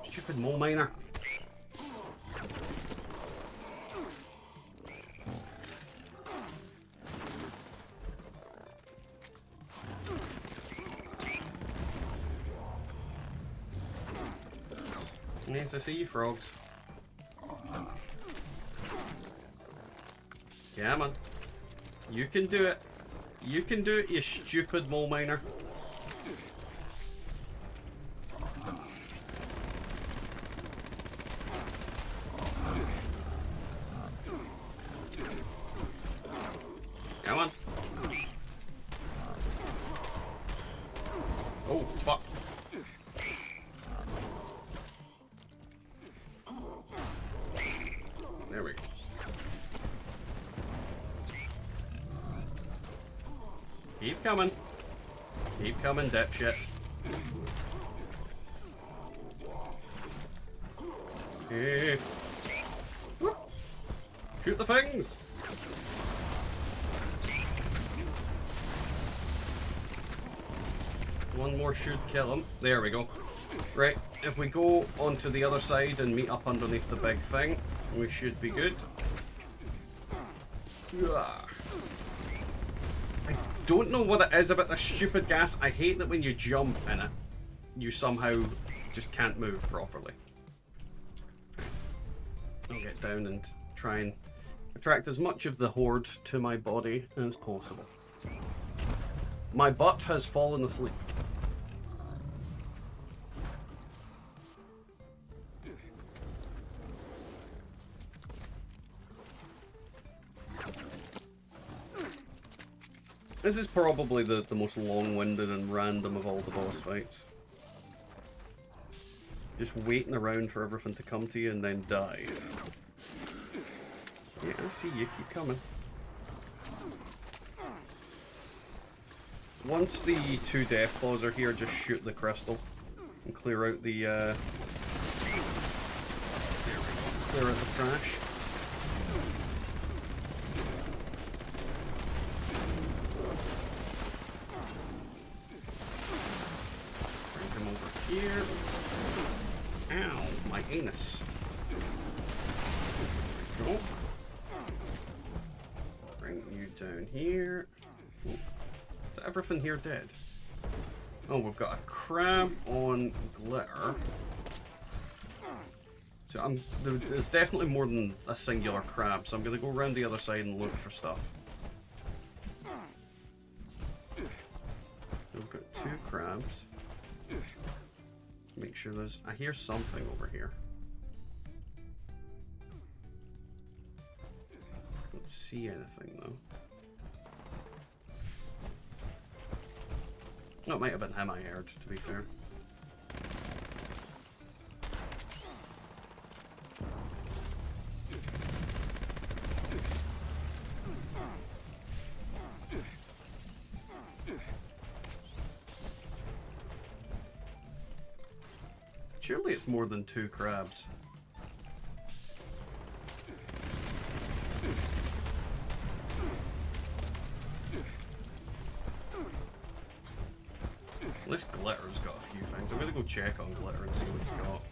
Stupid mole miner. Nice to see you, frogs. Come on. You can do it. You can do it, you stupid mole miner. Come on. Oh, fuck. There we go. Keep coming. Keep coming, dipshit. Hey. Whoop. Shoot the things! One more should kill him. There we go. Right, if we go onto the other side and meet up underneath the big thing, we should be good. I don't know what it is about this stupid gas. I hate that when you jump in it, you somehow just can't move properly. I'll get down and try and attract as much of the horde to my body as possible. My butt has fallen asleep. This is probably the most long-winded and random of all the boss fights. Just waiting around for everything to come to you and then die. Yeah, I see you. Keep coming. Once the two death claws are here, just shoot the crystal and clear out the there we go. Clear out the trash. Bring him over here. Ow, my anus. There we go. Bring you down here. Ooh. Is everything here dead? Oh, we've got a crab on glitter. So there's definitely more than a singular crab, so I'm going to go around the other side and look for stuff. We've got two crabs. Make sure there's... I hear something over here. Don't see anything though. No, it might have been him I heard, to be fair. Surely it's more than 2 crabs. This glitter's got a few things. I'm gonna go check on glitter and see what it's got.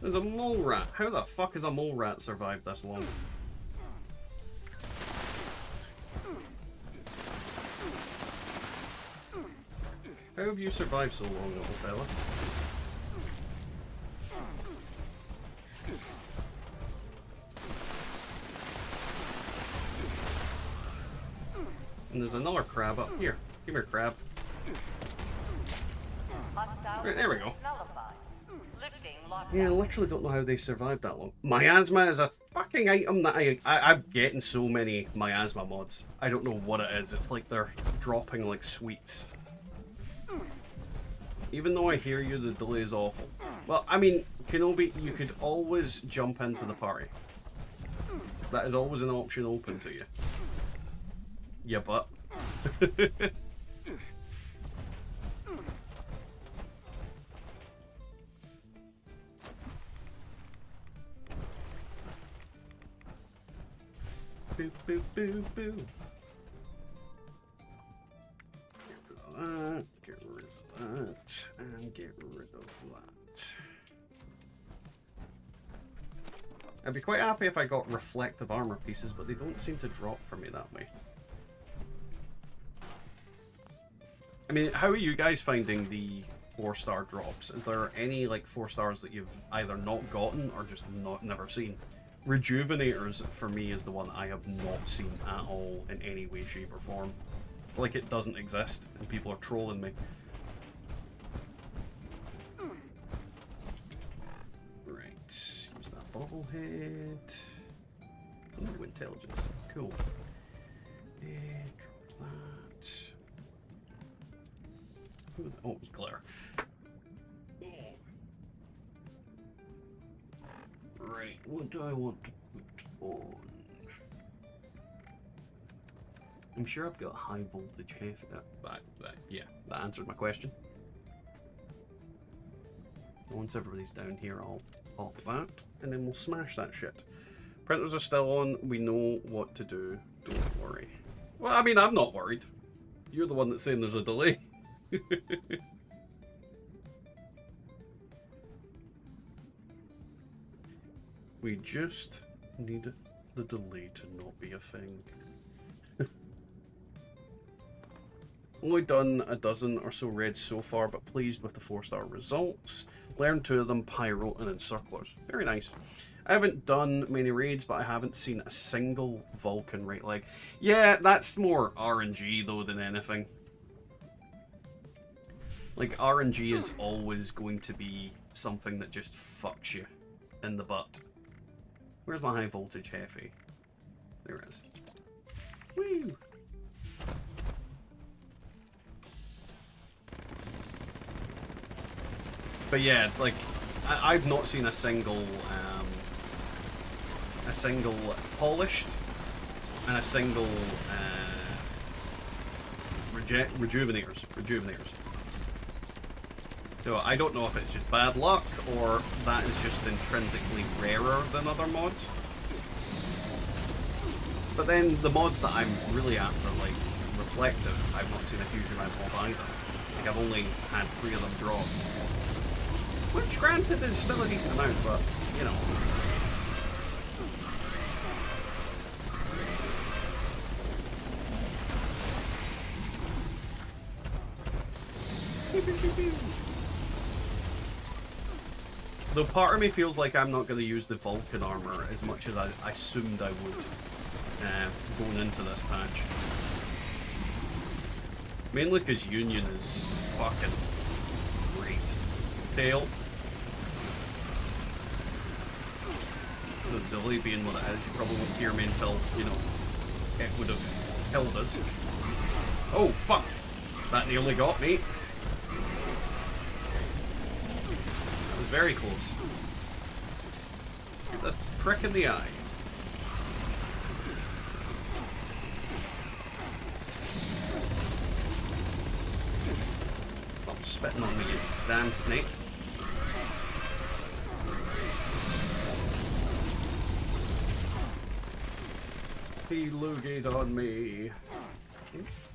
There's a mole rat. How the fuck has a mole rat survived this long? How have you survived so long, little fella? And there's another crab up here. Come here, crab. Right, there we go. Yeah, I literally don't know how they survived that long. Miasma is a fucking item that I'm getting so many miasma mods. I don't know what it is. It's like they're dropping like sweets. Even though I hear you, the delay is awful. Well, I mean, Kenobi, you could always jump into the party. That is always an option open to you. Yeah, but... Boo, boo, boo, boo. Get rid of that, and get rid of that. I'd be quite happy if I got reflective armor pieces, but they don't seem to drop for me that way. I mean, how are you guys finding the 4-star drops? Is there any like 4 stars that you've either not gotten or just never seen? Rejuvenators for me is the one I have not seen at all in any way, shape or form. It's like it doesn't exist and people are trolling me. Right, use that bobblehead. Ooh, intelligence, cool. Drop that. Oh, it was glitter. Right, what do I want to put on? I'm sure I've got high voltage heavy. Yeah, that answered my question. Once everybody's down here, I'll pop that, and then we'll smash that shit. Printers are still on. We know what to do. Don't worry. Well, I mean, I'm not worried. You're the one that's saying there's a delay. We just need the delay to not be a thing. Only done a dozen or so raids so far, but pleased with the 4-star results. Learned 2 of them, Pyro and Encirclers. Very nice. I haven't done many raids, but I haven't seen a single Vulcan raid. Like, yeah, that's more RNG though than anything. Like, RNG is always going to be something that just fucks you in the butt. Where's my high voltage heavy? There it is. Woo! But yeah, like, I've not seen a single polished and a single rejuvenators. So I don't know if it's just bad luck or that is just intrinsically rarer than other mods. But then the mods that I'm really after, like Reflective, I've not seen a huge amount of either. Like I've only had 3 of them drop. Which granted is still a decent amount, but you know. Though part of me feels like I'm not going to use the Vulcan armor as much as I assumed I would going into this patch. Mainly because Union is fucking great. Tail. The delay being what it is, you probably won't hear me until, you know, it would have killed us. Oh, fuck! That nearly got me. Very close. Get this prick in the eye. spitting on me, you damn snake. He looted on me.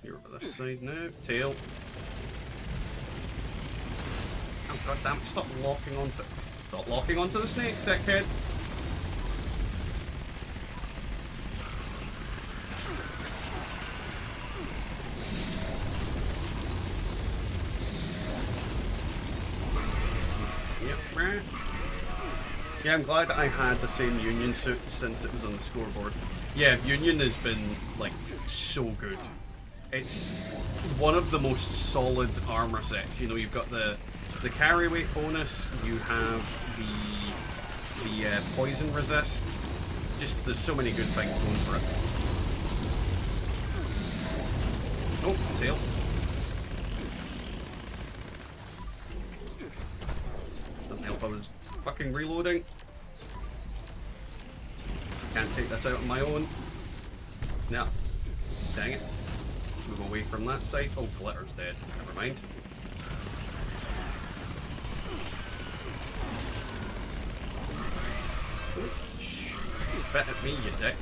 You're over this side now. Tail. Oh god damn it, stop locking onto the snake, dickhead. Yeah, I'm glad I had the same Union suit since it was on the scoreboard. Yeah, Union has been, like, so good. It's one of the most solid armor sets. You know, you've got the carry weight bonus, you have the poison resist. Just, there's so many good things going for it. Oh, tail. Doesn't help I was fucking reloading. Can't take this out on my own. No. Dang it. Move away from that side. Oh, Glitter's dead. Never mind. Spit at me, you dick.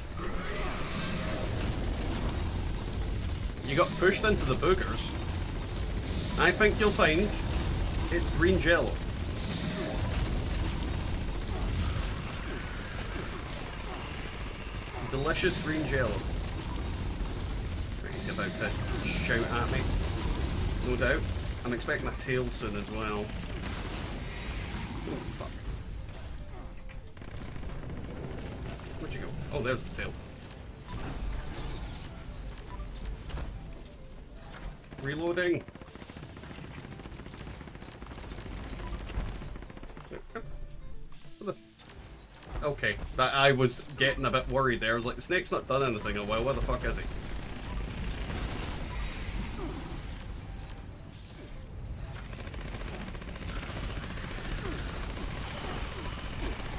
You got pushed into the boogers. I think you'll find it's green jello. Delicious green jello. Right, he's about to shout at me. No doubt. I'm expecting a tail soon as well. Oh, fuck. Where'd you go? Oh, there's the tail. Reloading. Okay, that I was getting a bit worried there. I was like, the snake's not done anything in a while. Where the fuck is he?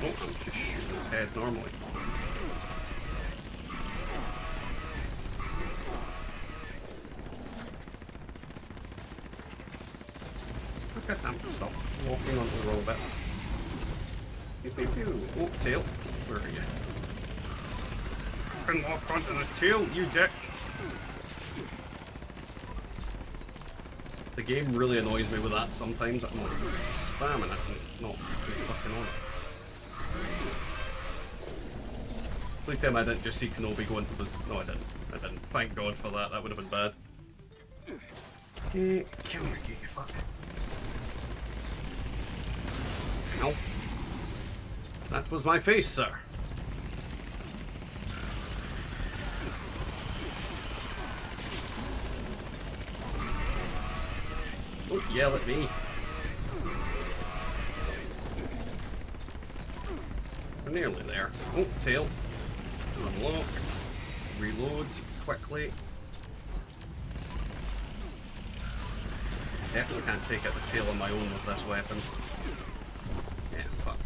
Oh, I'm just shooting his head normally. Okay, damn, stop walking onto the wrong bit. Pew, pew, pew. Oh, tail. Where are you? Fucking walk onto the tail, you dick! The game really annoys me with that sometimes. I'm like spamming it and it's not fucking on it. Please tell me I didn't just see Kenobi go into the... No, I didn't. I didn't. Thank God for that. That would have been bad. Kill me, you fuck. Ow. That was my face, sir. Don't yell at me. We're nearly there. Oh, tail. Unlock. Reload quickly. Definitely can't take out the tail on my own with this weapon. Yeah, fuck.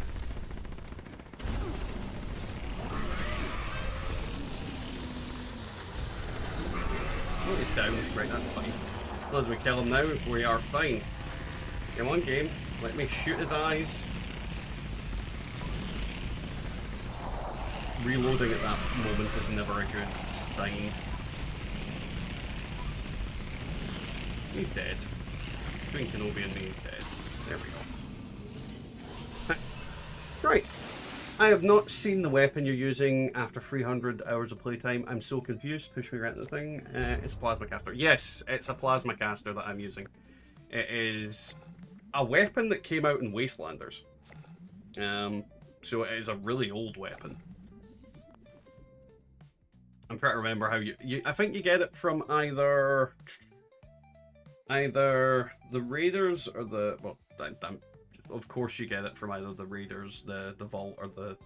Oh, he's down. Right, that's fine. As long as we kill him now, we are fine. Come on, game. Let me shoot his eyes. Reloading at that moment is never a good sign. He's dead. Between Kenobi and me, he's dead. There we go. Right. I have not seen the weapon you're using after 300 hours of playtime. I'm so confused. Push me right into the thing. It's a plasma caster. Yes, it's a plasma caster that I'm using. It is a weapon that came out in Wastelanders. So it is a really old weapon. I'm trying to remember how you I think you get it from either the Raiders or the... Well, of course you get it from either the Raiders, the Vault, or the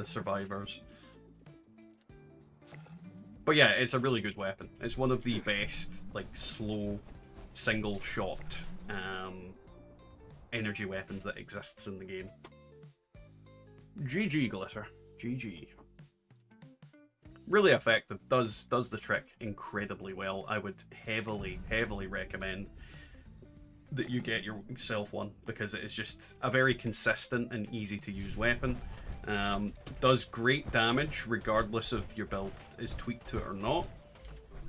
Survivors. But yeah, it's a really good weapon. It's one of the best, like, slow, single-shot energy weapons that exists in the game. GG, Glitter. GG. Really effective. Does the trick incredibly well. I would heavily recommend that you get yourself one, because it is just a very consistent and easy to use weapon. Does great damage regardless of your build is tweaked to it or not,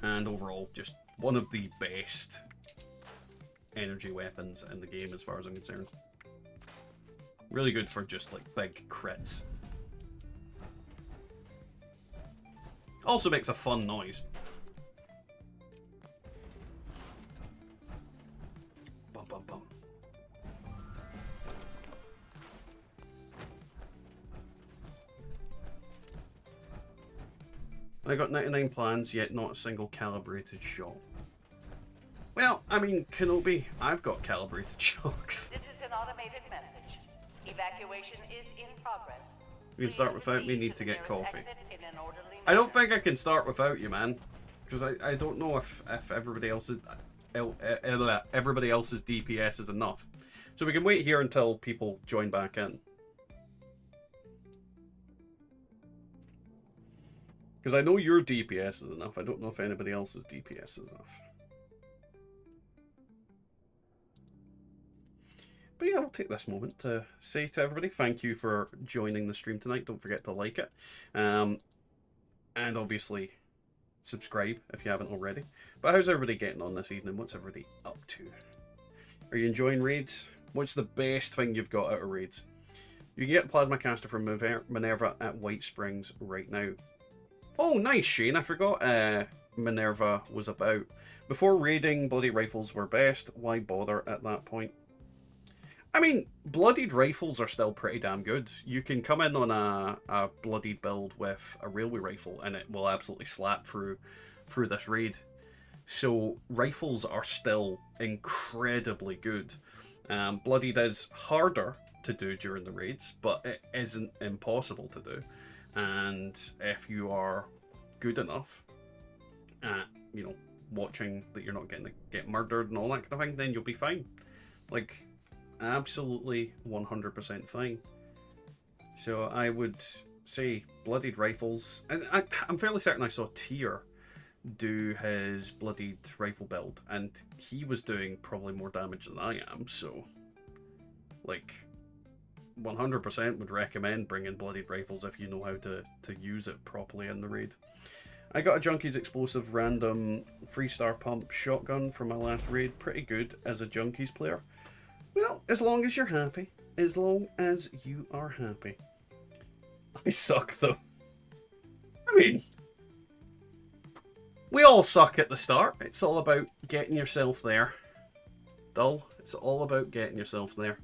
and overall just one of the best energy weapons in the game as far as I'm concerned. Really good for just like big crits. Also makes a fun noise. Bum bum bum. I got 99 plans, yet not a single calibrated shot. Well, I mean, Kenobi, I've got calibrated shots. This is an automated message. Evacuation is in progress. You can start without me, need to get coffee. Exit in an orderly I don't manner. think I can start without you, man. Because I don't know if everybody else's DPS is enough. So we can wait here until people join back in. Because I know your DPS is enough. I don't know if anybody else's DPS is enough. But yeah, I'll take this moment to say to everybody, thank you for joining the stream tonight. Don't forget to like it. And obviously, subscribe if you haven't already. But how's everybody getting on this evening? What's everybody up to? Are you enjoying raids? What's the best thing you've got out of raids? You can get Plasma Caster from Minerva at White Springs right now. Oh, nice, Shane. I forgot Minerva was about. Before raiding, bloody rifles were best. Why bother at that point? I mean, bloodied rifles are still pretty damn good. You can come in on a bloodied build with a railway rifle and it will absolutely slap through this raid. So rifles are still incredibly good. Bloodied is harder to do during the raids, but it isn't impossible to do. And if you are good enough at, you know, watching that you're not getting to get murdered and all that kind of thing, then you'll be fine. Like, absolutely 100% fine. So I would say bloodied rifles, and I'm fairly certain I saw Tyr do his bloodied rifle build, and he was doing probably more damage than I am, so like 100% would recommend bringing bloodied rifles if you know how to use it properly in the raid. I got a Junkie's Explosive random 3-star pump shotgun from my last raid. Pretty good as a Junkies player. Well, as long as you're happy. As long as you are happy. I suck though. I mean, we all suck at the start. It's all about getting yourself there. Dull. It's all about getting yourself there.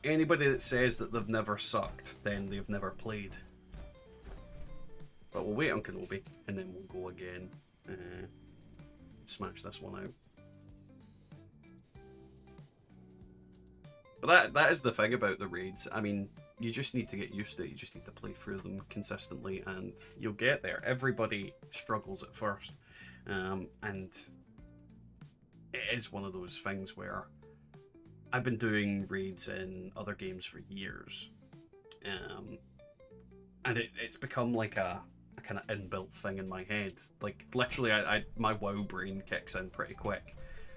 Anybody that says that they've never sucked, then they've never played. But we'll wait on Kenobi, and then we'll go again. Smash this one out. But that is the thing about the raids. I mean, you just need to get used to it. You just need to play through them consistently, and you'll get there. Everybody struggles at first. And it is one of those things where I've been doing raids in other games for years, and it's become like a kind of inbuilt thing in my head. Like literally, my WoW brain kicks in pretty quick.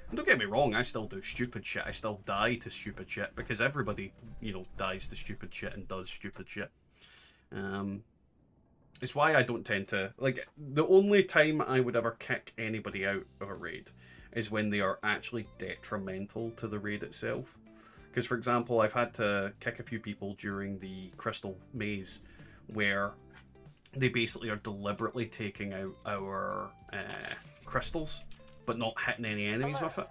And don't get me wrong, I still do stupid shit. I still die to stupid shit because everybody, you know, dies to stupid shit and does stupid shit. It's why I don't tend to like. The only time I would ever kick anybody out of a raid is when they are actually detrimental to the raid itself. Because, for example, I've had to kick a few people during the Crystal Maze where they basically are deliberately taking out our crystals, but not hitting any enemies with it.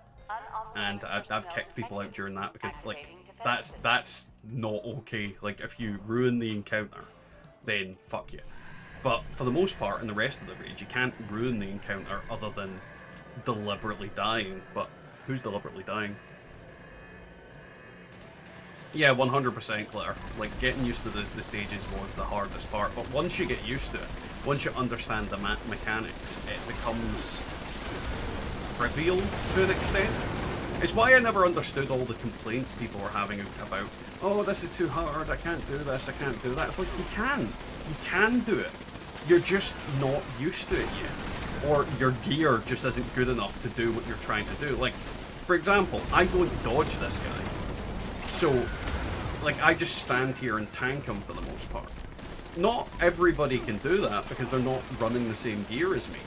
And I've kicked people out during that because, like, that's not okay. Like, if you ruin the encounter, then fuck you. But for the most part, in the rest of the raid, you can't ruin the encounter other than deliberately dying. But who's deliberately dying? Yeah, 100% Glitter. Like, getting used to the stages was the hardest part. But once you get used to it, once you understand the mechanics, it becomes trivial to an extent. It's why I never understood all the complaints people were having about, oh, this is too hard, I can't do this, I can't do that. It's like, you can do it. You're just not used to it yet. or your gear just isn't good enough to do what you're trying to do. Like, for example, I don't dodge this guy. So, like, I just stand here and tank him for the most part. Not everybody can do that because they're not running the same gear as me.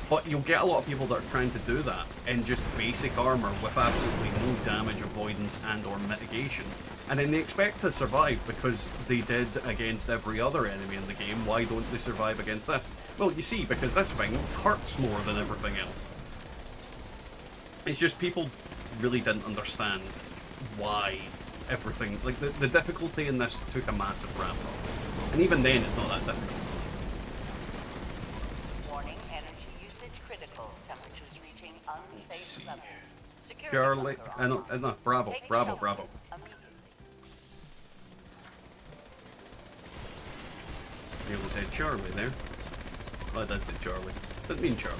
But you'll get a lot of people that are trying to do that in just basic armor with absolutely no damage avoidance and or mitigation. And then they expect to survive because they did against every other enemy in the game. Why don't they survive against this? Well, you see, because this thing hurts more than everything else. It's just people really didn't understand why everything... Like, the difficulty in this took a massive ramp up. And even then, it's not that difficult. Charlie, no, Bravo. You only said Charlie there. Oh, I did say Charlie. Didn't mean Charlie.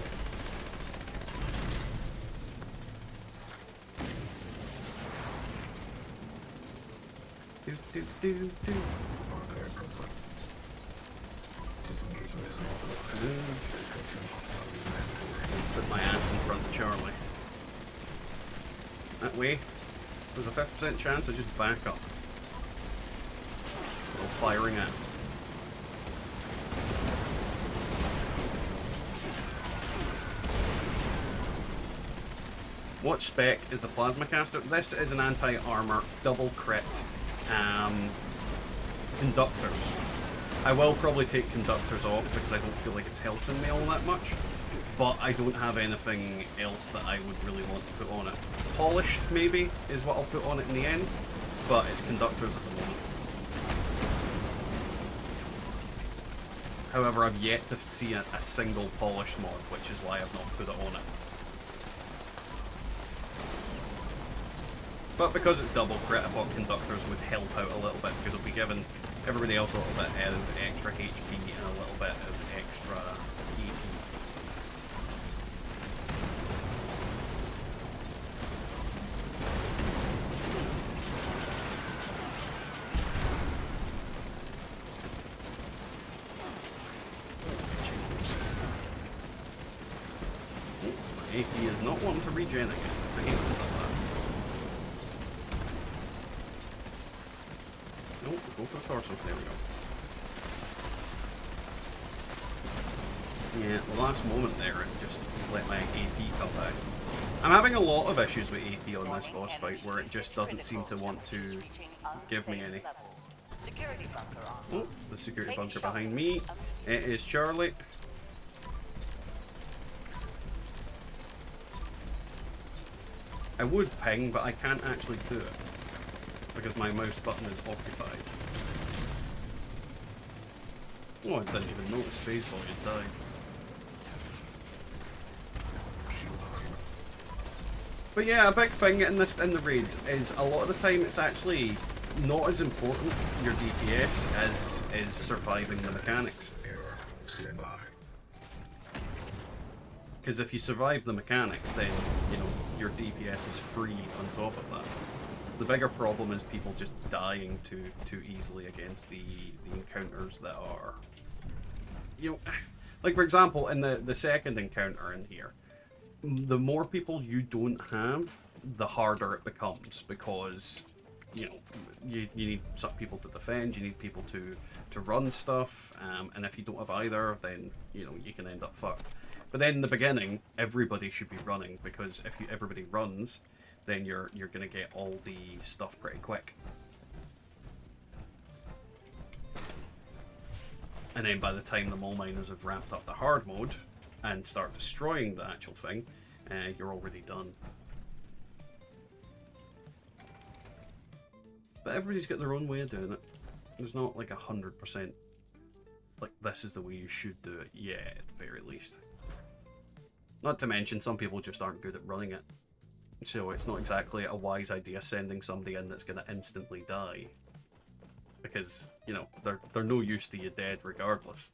Put my ass in front of Charlie. That way, there's a 50% chance I just back up. While firing at. What spec is the plasma caster? This is an anti-armor double crit conductors. I will probably take conductors off because I don't feel like it's helping me all that much. But I don't have anything else that I would really want to put on it. Polished, maybe, is what I'll put on it in the end, but it's conductors at the moment. However, I've yet to see a single polished mod, which is why I've not put it on it. But because it's double crit, I thought conductors would help out a little bit, because it'll be giving everybody else a little bit of extra HP and a little bit of extra EP. He is not wanting to regen again. I hate when it does that. Nope, go for the torso. There we go. Yeah, the last moment there, it just let my AP come back. I'm having a lot of issues with AP on this boss fight, where it just doesn't seem to want to give me any. Oh, the security bunker behind me. It is Charlie. I would ping, but I can't actually do it because my mouse button is occupied. Oh, I didn't even notice phase volume died. But yeah, a big thing in the raids is a lot of the time it's actually not as important, your DPS, as is surviving the mechanics. Because if you survive the mechanics, then, you know, your DPS is free on top of that. The bigger problem is people just dying too easily against the encounters that are... You know, like for example, in the second encounter in here, the more people you don't have, the harder it becomes, because, you know, you need some people to defend, you need people to run stuff, and if you don't have either, then, you know, you can end up fucked. But then in the beginning, everybody should be running, because if everybody runs, then you're gonna get all the stuff pretty quick. And then by the time the mole miners have ramped up the hard mode and start destroying the actual thing, you're already done. But everybody's got their own way of doing it. There's not like 100% like this is the way you should do it yet, at the very least. Not to mention, some people just aren't good at running it. So it's not exactly a wise idea sending somebody in that's going to instantly die. Because, you know, they're no use to you dead regardless.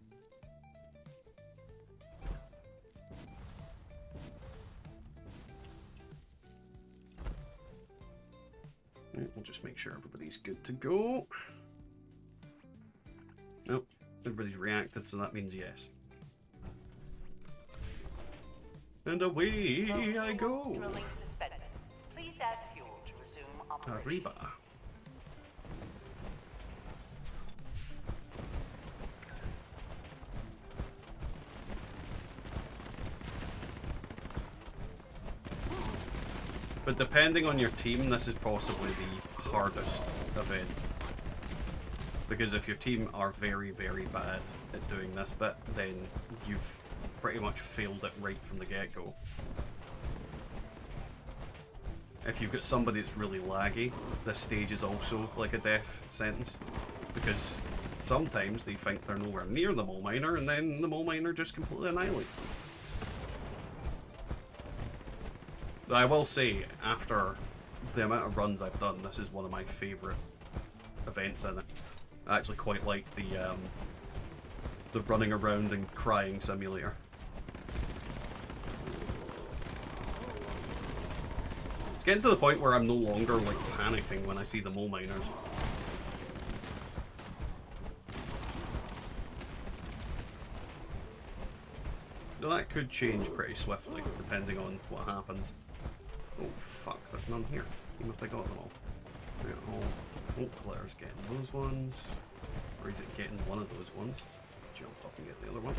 Right, we'll just make sure everybody's good to go. Nope, everybody's reacted, so that means yes. And away I go. Drilling suspended. Please add fuel to resume operation. Arriba. But depending on your team, this is possibly the hardest event. Because if your team are very, very bad at doing this bit, then you've pretty much failed it right from the get-go. If you've got somebody that's really laggy, this stage is also like a death sentence. Because sometimes they think they're nowhere near the mole miner, and then the mole miner just completely annihilates them. I will say, after the amount of runs I've done, this is one of my favourite events in it. I actually quite like the running around and crying simulator. It's getting to the point where I'm no longer like panicking when I see the mole miners. Now that could change pretty swiftly, depending on what happens. Oh fuck, there's none here. He must have got them all. Oh, Claire's getting those ones. Or is it getting one of those ones? Jump up and get the other one.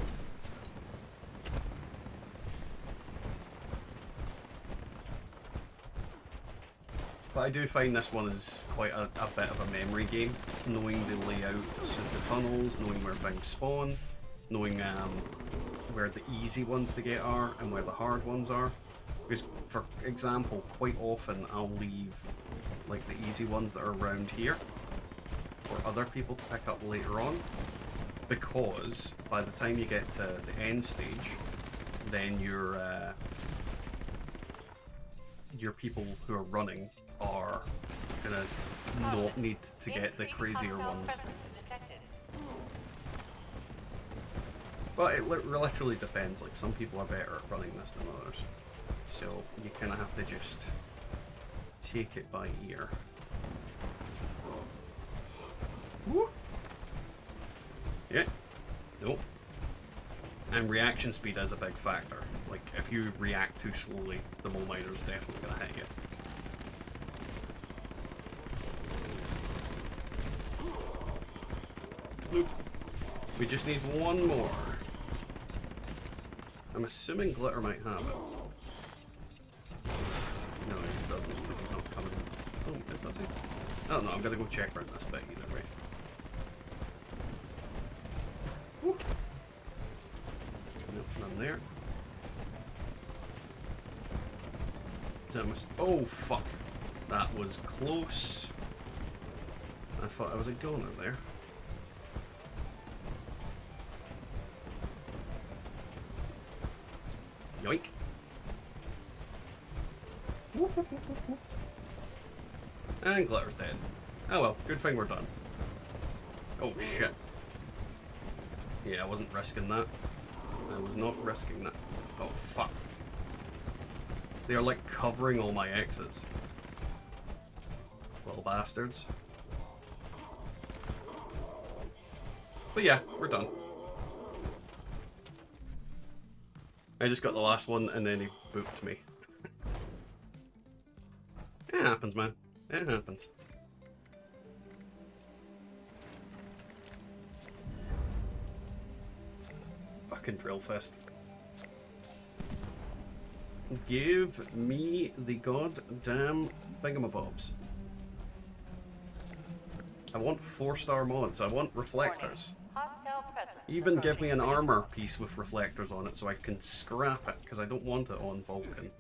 But I do find this one is quite a bit of a memory game. Knowing the layouts of the tunnels, knowing where things spawn, knowing where the easy ones to get are and where the hard ones are. Because, for example, quite often I'll leave like the easy ones that are around here for other people to pick up later on, because by the time you get to the end stage, then your people who are running are gonna not need to get the crazier ones. But it literally depends. Like, some people are better at running this than others. So you kind of have to just take it by ear. Woo. Yeah. Nope. And reaction speed is a big factor. Like, if you react too slowly, the mole miner's definitely going to hit you. Bloop. We just need one more. I'm assuming Glitter might have it. No, it doesn't, because he's not coming. Oh, it does he? I don't know, I'm gonna go check around this bit either way. Woo. Nope, none there. So I must. Oh, fuck. That was close. I thought I was a goner there. Yoink. And Glitter's dead. Oh well, good thing we're done. Oh shit. Yeah, I wasn't risking that. I was not risking that. Oh fuck. They are like covering all my exits. Little bastards. But yeah, we're done. I just got the last one and then he booped me. It happens, man. It happens. Fucking drill fest. Give me the goddamn thingamabobs. I want 4-star mods. I want reflectors. Even give me an armor piece with reflectors on it so I can scrap it, because I don't want it on Vulcan.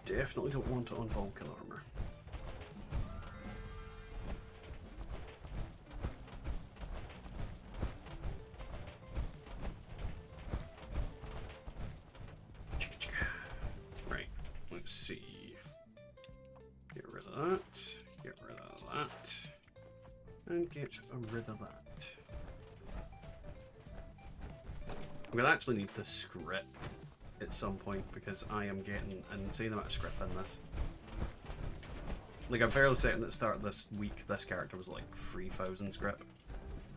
Definitely don't want it on Vulcan armor. Right, let's see. Get rid of that, get rid of that, and get rid of that. I'm gonna actually need to script at some point because I am getting an insane amount of script in this. Like, I'm fairly certain at the start of this week, this character was like 3,000 script.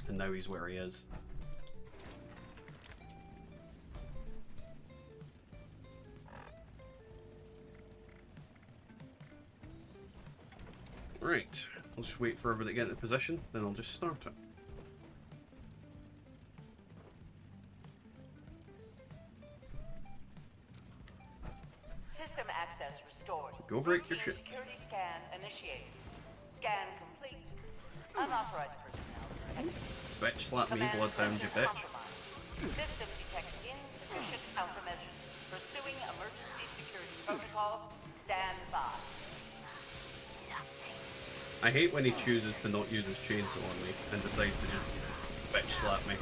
And now he's where he is. Right, I'll just wait for everybody to get into position, then I'll just start it. System access restored. Go break your Routine shit. Security scan initiated. Scan complete. Unauthorized personnel detected. Bitch, slap me, Command bloodhound, you center bitch. compromised. System detects insufficient countermeasures. Pursuing emergency security protocols. Stand by. I hate when he chooses to not use his chainsaw on me and decides to just bitch slap me.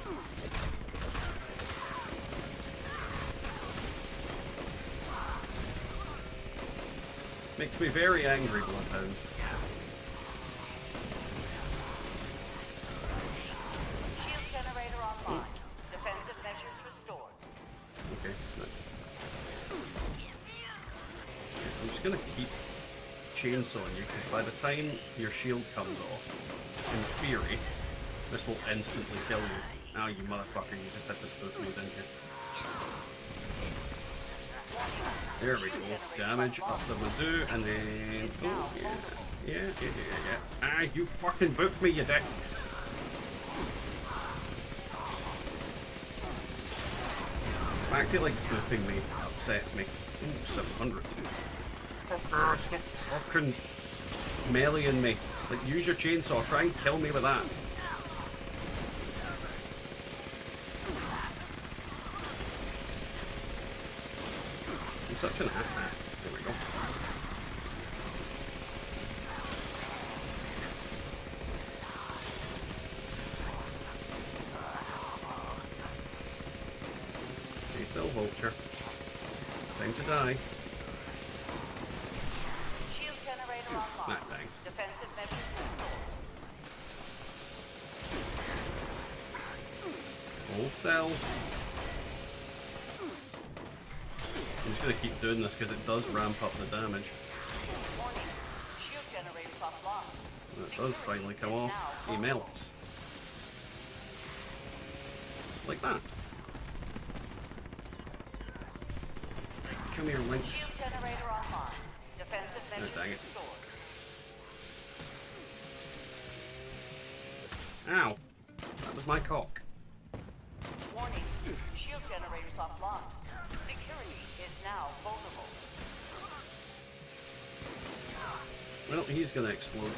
Makes me very angry, Bloodhound. Shield generator online. Defensive measures restored. Okay. I'm just gonna keep chainsawing you, because by the time your shield comes off, in theory, this will instantly kill you. Ah, you motherfucker, you just hit the both of me, didn't you? There we go. Damage up the wazoo, and then... Oh, yeah. Ah, you fucking booked me, you dick! I actually like booping me upsets me. Ooh, 700. Fucker, stop fucking meleeing me. Like, use your chainsaw, try and kill me with that. You're such an asshat. There we go. Stay still, vulture. Time to die. Shield generator online. That thing. Defensive measures restored. Hold still. I'm just gonna keep doing this because it does ramp up the damage. Warning. Shield generators offline. When it does finally come off, he melts. Like that. Come here, Lynx. Shield generator online. Defensive Oh, measures dang it. restored. Ow! That was my cock. Warning. Shield generators offline. Security is now vulnerable. Well, he's gonna explode.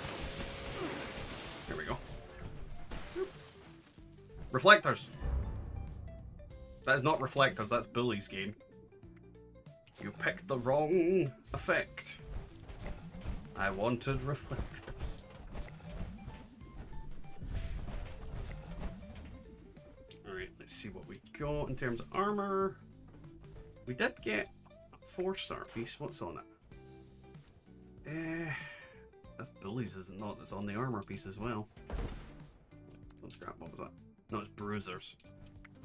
There we go. Reflectors! That is not reflectors, that's Bully's game. You picked the wrong effect. I wanted reflectors. Alright, let's see what we got in terms of armor. We did get a 4-star piece. What's on it? That's Bullies, is it not? That's on the armor piece as well. Let's grab, what was that? No, it's Bruisers.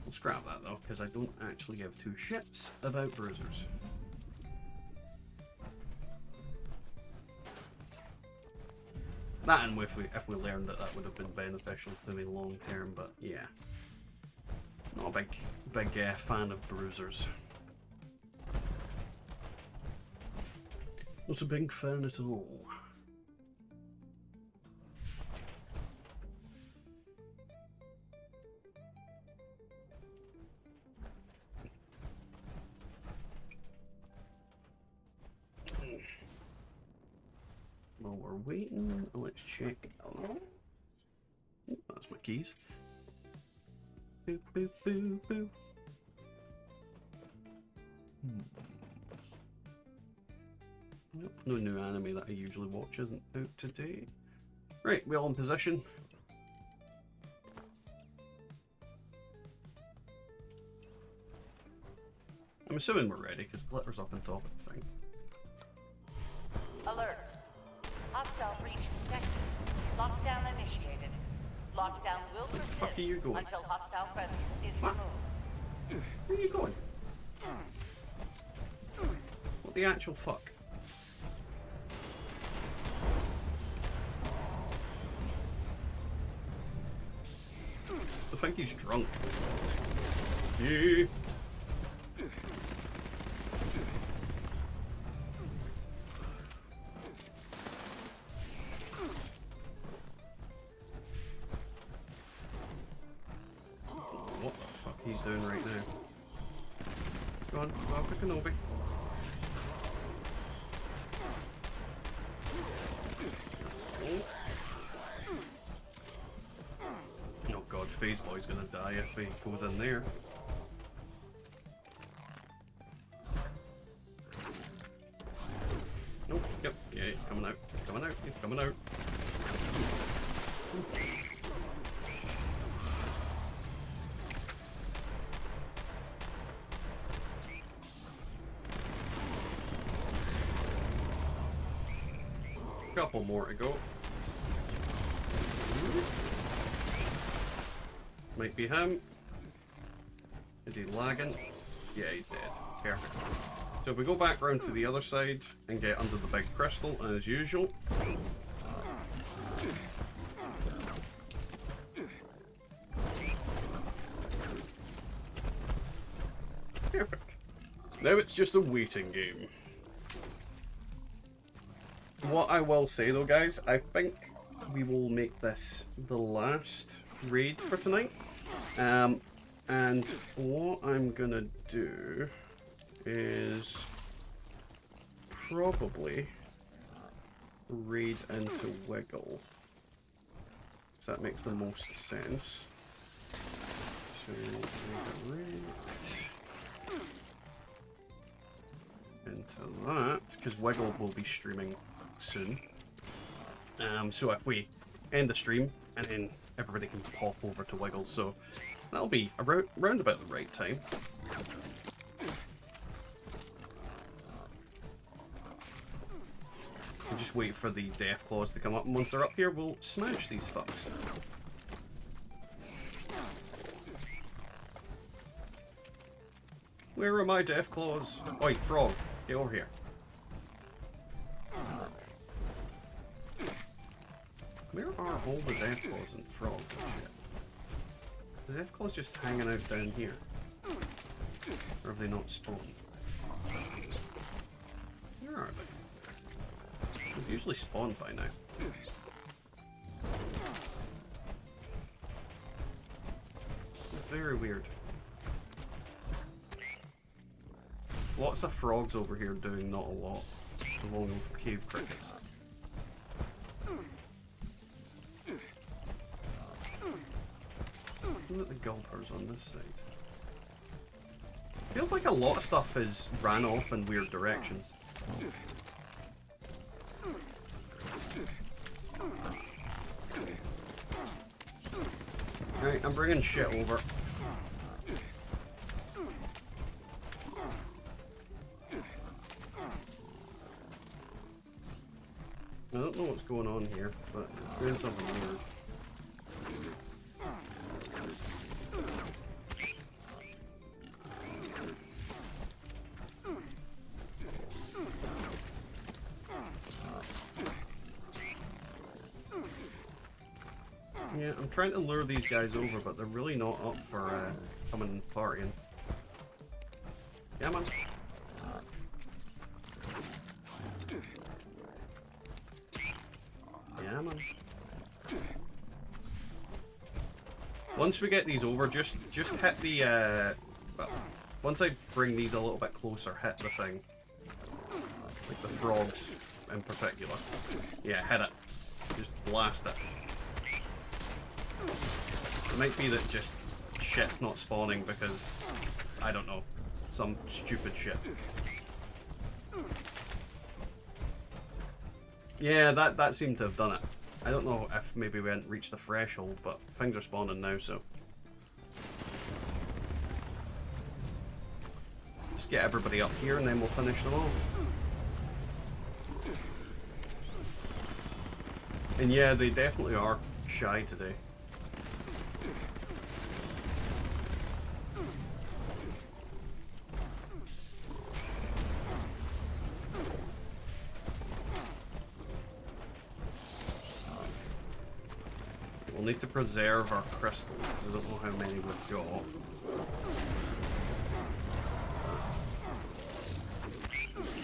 We'll scrap that though, because I don't actually give two shits about Bruisers. That, and if we learned that would have been beneficial to me long term, but yeah. Not a big fan of Bruisers. Not a big fan at all. While we're waiting, let's check. Oh, that's my keys. Boop, boop, boop, boop. Nope, no new anime that I usually watch isn't out today. Right, we all in position. I'm assuming we're ready because Glitter's up on top of the thing. Alert. Hostile breach detected. Lockdown initiated. Lockdown will Where the persist fuck are you going? until hostile presence is What? removed. Where are you going? What the actual fuck? think he's drunk. Yeah. What the fuck he's doing right now? Go on, go after Kenobi. Oh god, Phase Boy's gonna die if he goes in there. Nope, yep, yeah, he's coming out, he's coming out, he's coming out. Couple more to go. Might be him. Is he lagging? Yeah, he's dead. Perfect. So if we go back round to the other side and get under the big crystal as usual. Perfect. Now it's just a waiting game. What I will say though, guys, I think we will make this the last raid for tonight. And what I'm gonna do is probably raid into Wiggle. So that makes the most sense. So raid into that, because Wiggle will be streaming soon. So if we end the stream and then everybody can pop over to Wiggle, so that'll be around about the right time. We'll just wait for the death claws to come up, and once they're up here, we'll smash these fucks. Where are my death claws? Oi, frog, get over here. Where are all the death claws and frogs and shit? The death claws just hanging out down here? Or have they not spawned? Where are they? They've usually spawned by now. It's very weird. Lots of frogs over here doing not a lot, along with cave crickets. Look at the gulpers on this side. Feels like a lot of stuff is ran off in weird directions. Right, I'm bringing shit over. I don't know what's going on here, but it's doing something weird. Yeah, I'm trying to lure these guys over, but they're really not up for coming and partying. Yeah, man. Yeah, man. Once we get these over, just hit the, well, once I bring these a little bit closer, hit the thing. Like the frogs in particular. Yeah, hit it. Just blast it. It might be that just shit's not spawning because, I don't know, some stupid shit. Yeah, that seemed to have done it. I don't know if maybe we hadn't reached the threshold, but things are spawning now, so. Just get everybody up here and then we'll finish them off. And yeah, they definitely are shy today. We'll need to preserve our crystals, because I don't know how many we've got.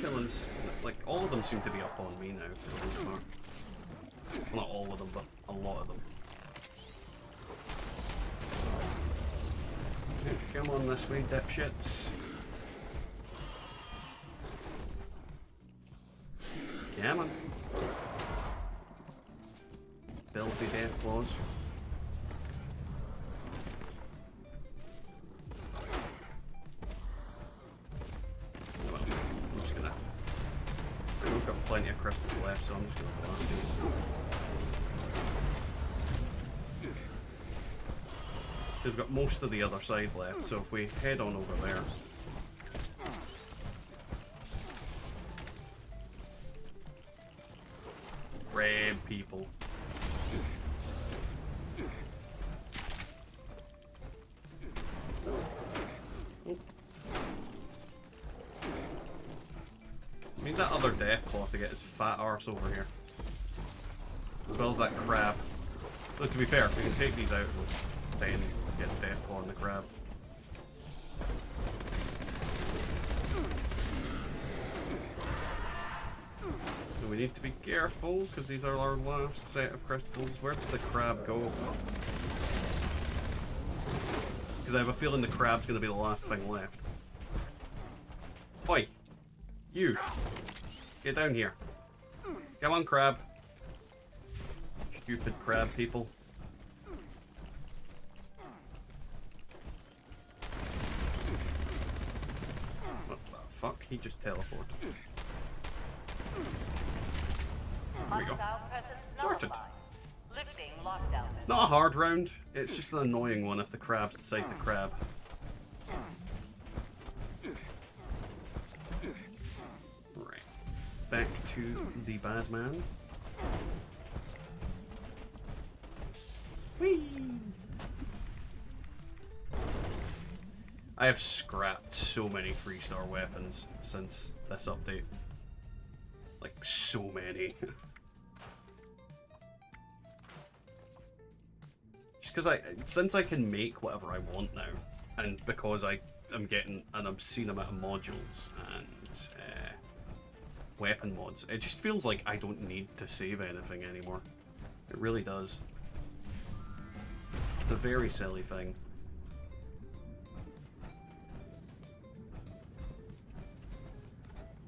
Killings, like, all of them seem to be up on me now, for the most part. Well, not all of them, but a lot of them. Okay, come on this way, dipshits. Come on. Filthy death claws. Well, I'm just gonna... We've got plenty of crystals left, so I'm just gonna blast these. We've got most of the other side left, so if we head on over there... Red people. Oh. I need that other death claw to get his fat arse over here. As well as that crab. But to be fair, we can take these out and then get the death claw and the crab. So we need to be careful, because these are our last set of crystals. Where did the crab go? Because I have a feeling the crab's going to be the last thing left. Oi! You! Get down here. Come on, crab. Stupid crab people. What the fuck? He just teleported. There we go. Sorted. It's not a hard round, it's just an annoying one if the crab's decide to crab. Right. Back to the bad man. Whee! I have scrapped so many 3-star weapons since this update. Like, so many. Just because since I can make whatever I want now, and because I am getting an obscene amount of modules and weapon mods, it just feels like I don't need to save anything anymore. It really does. It's a very silly thing.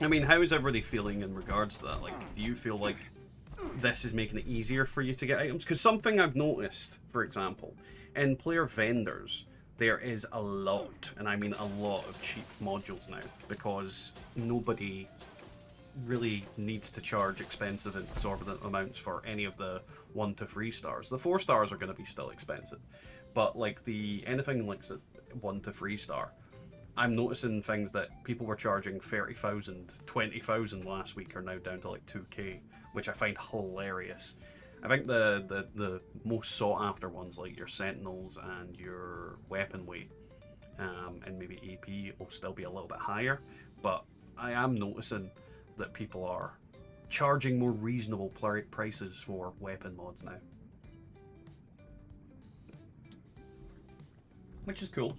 I mean, how is everybody feeling in regards to that? Like, do you feel like this is making it easier for you to get items? Because something I've noticed, for example, in player vendors, there is a lot, and I mean a lot of cheap modules now, because nobody really needs to charge expensive and exorbitant amounts for any of the 1 to 3 stars. The 4 stars are going to be still expensive, but like anything like 1 to 3 star, I'm noticing things that people were charging 30,000, 20,000 last week are now down to like 2k, which I find hilarious. I think the most sought after ones, like your sentinels and your weapon weight, and maybe AP will still be a little bit higher, but I am noticing that people are charging more reasonable prices for weapon mods now. Which is cool.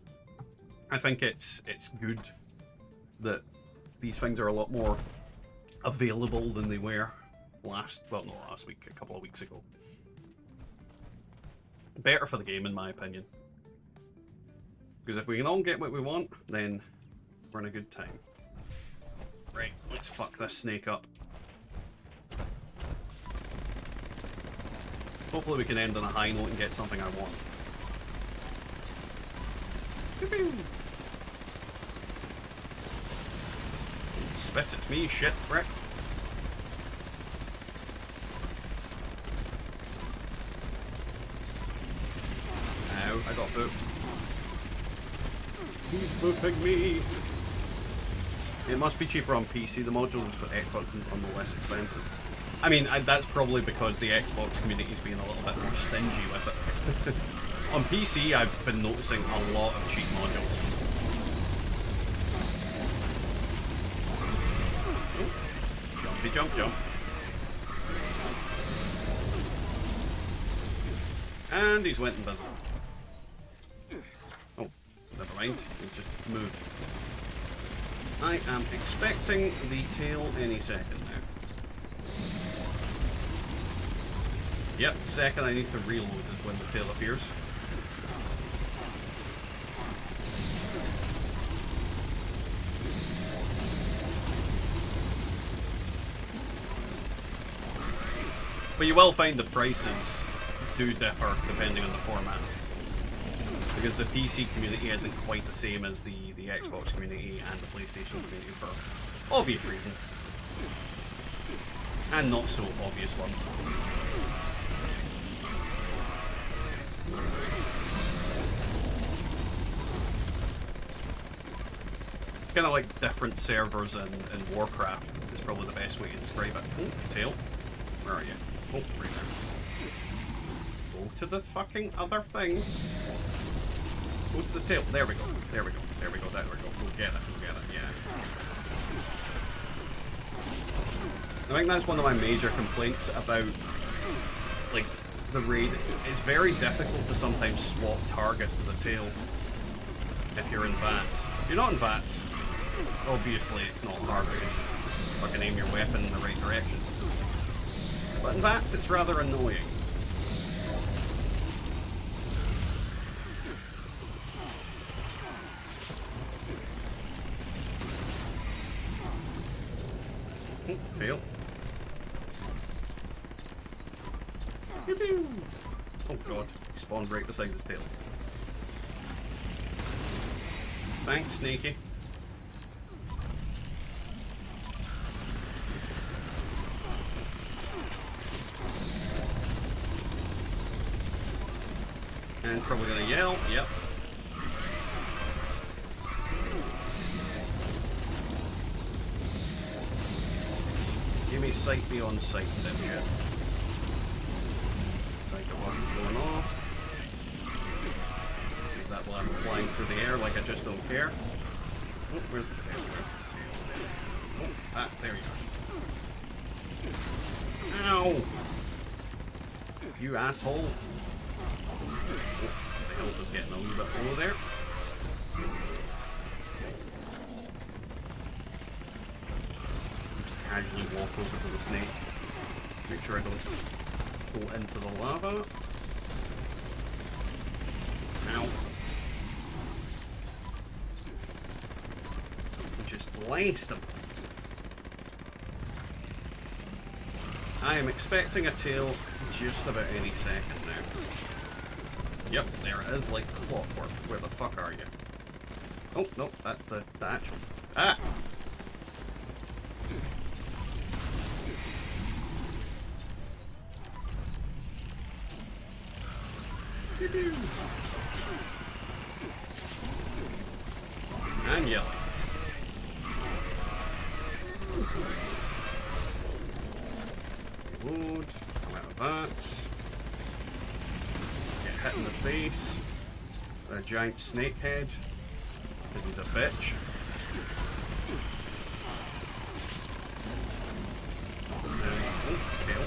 I think it's good that these things are a lot more available than they were not last week, a couple of weeks ago. Better for the game, in my opinion. Because if we can all get what we want, then we're in a good time. Right, let's fuck this snake up. Hopefully we can end on a high note and get something I want. Spit at me, shit prick. Ow, I got booped. He's booping me. It must be cheaper on PC. The modules for Xbox are the less expensive. I mean, that's probably because the Xbox community's been a little bit more stingy with it. On PC, I've been noticing a lot of cheap modules. Jumpy jump jump. And he's went invisible. Oh, never mind. He's just moved. I am expecting the tail any second now. Yep, second I need to reload is when the tail appears. But you will find the prices do differ depending on the format. Because the PC community isn't quite the same as the Xbox community and the PlayStation community for obvious reasons. And not so obvious ones. It's kind of like different servers in Warcraft is probably the best way to describe it. Oh, tail. Where are you? Oh, right there. Go to the fucking other thing. Go to the tail. There we go. There we go. There we go. There we go. Go get it. Go get it. Yeah. I think that's one of my major complaints about, like, the raid. It's very difficult to sometimes swap target to the tail if you're in VATS. If you're not in VATS, obviously it's not hard to fucking aim your weapon in the right direction. But in VATS, it's rather annoying. Tail. Oh god, he spawned right beside his tail. Thanks, Snaky. And probably gonna yell, yep. Give me sight beyond sight, dipshit. Psycho rocket's going off. Use that while I'm flying through the air like I just don't care. Oh, where's the tail? Where's the tail? Oh, ah, there you are. Ow! You asshole. Oh, the hilt is getting a little bit low there. Casually walk over to the snake. Make sure I don't go into the lava. Ow. Just blast him. I am expecting a tail just about any second now. Yep, there it is, like clockwork. Where the fuck are you? Oh, no, that's the actual... Ah! And yelling. Reload. Come out of that. Get hit in the face. A giant snake head. Because he's a bitch. Oh, tail.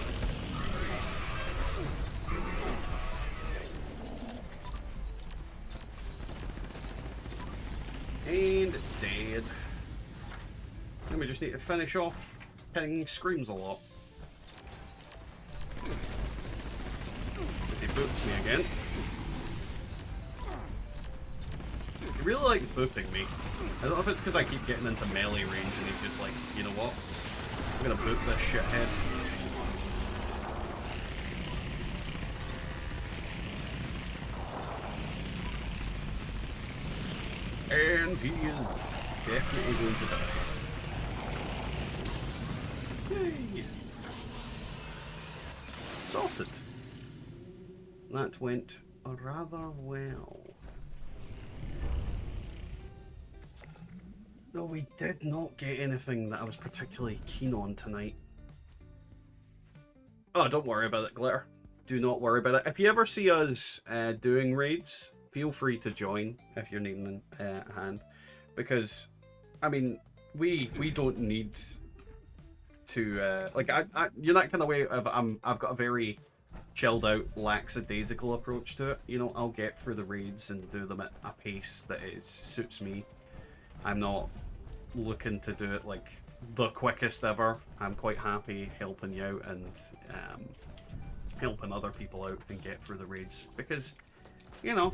And it's dead. And we just need to finish off hitting screams a lot. As he boops me again. He really likes booping me. I don't know if it's because I keep getting into melee range and he's just like, you know what? I'm gonna boop this shithead. And he is definitely going to die. Yay! Sorted. That went rather well. No, we did not get anything that I was particularly keen on tonight. Oh, don't worry about it, Glitter. Do not worry about it. If you ever see us doing raids, feel free to join if you're needing a hand, because I mean we don't need to like you're that kind of way of I've got a very chilled out, lackadaisical approach to it. You know, I'll get through the raids and do them at a pace that suits me. I'm not looking to do it like the quickest ever. I'm quite happy helping you out and helping other people out and get through the raids, because, you know,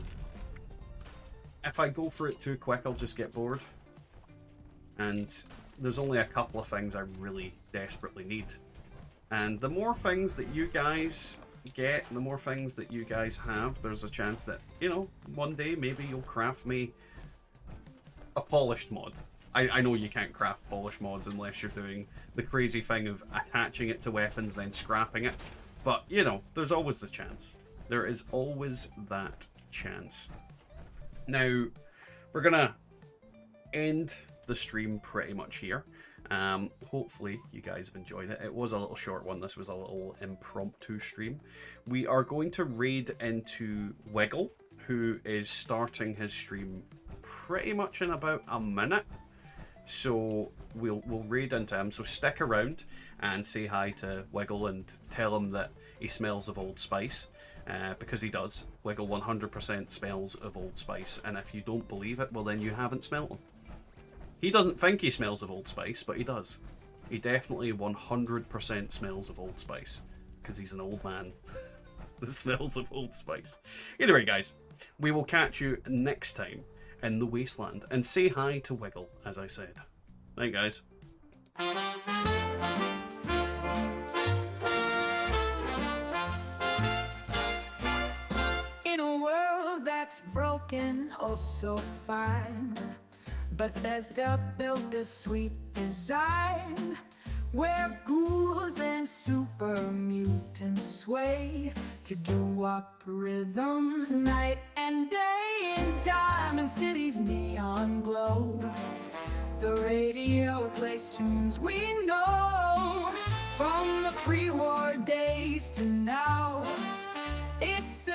if I go for it too quick, I'll just get bored. And there's only a couple of things I really desperately need. And the more things that you guys get, the more things that you guys have, there's a chance that, you know, one day maybe you'll craft me a polished mod. I know you can't craft polished mods unless you're doing the crazy thing of attaching it to weapons, then scrapping it. But, you know, there's always the chance. There is always that chance. Now, we're gonna end the stream pretty much here. Hopefully you guys have enjoyed it. It was a little short one. This was a little impromptu stream. We are going to raid into Wiggle, who is starting his stream pretty much in about a minute. So we'll raid into him. So stick around and say hi to Wiggle and tell him that he smells of Old Spice. Because he does. Wiggle 100% smells of Old Spice. And if you don't believe it, well then you haven't smelt him. He doesn't think he smells of Old Spice, but he does. He definitely 100% smells of Old Spice. Because he's an old man that smells of Old Spice. Anyway, guys, we will catch you next time in the Wasteland. And say hi to Wiggle, as I said. Night, guys. In a world that's broken, oh so fine, Bethesda built a sweet design, where ghouls and super mutants sway to doo-wop rhythms night and day. In Diamond City's neon glow, the radio plays tunes we know from the pre-war days to now.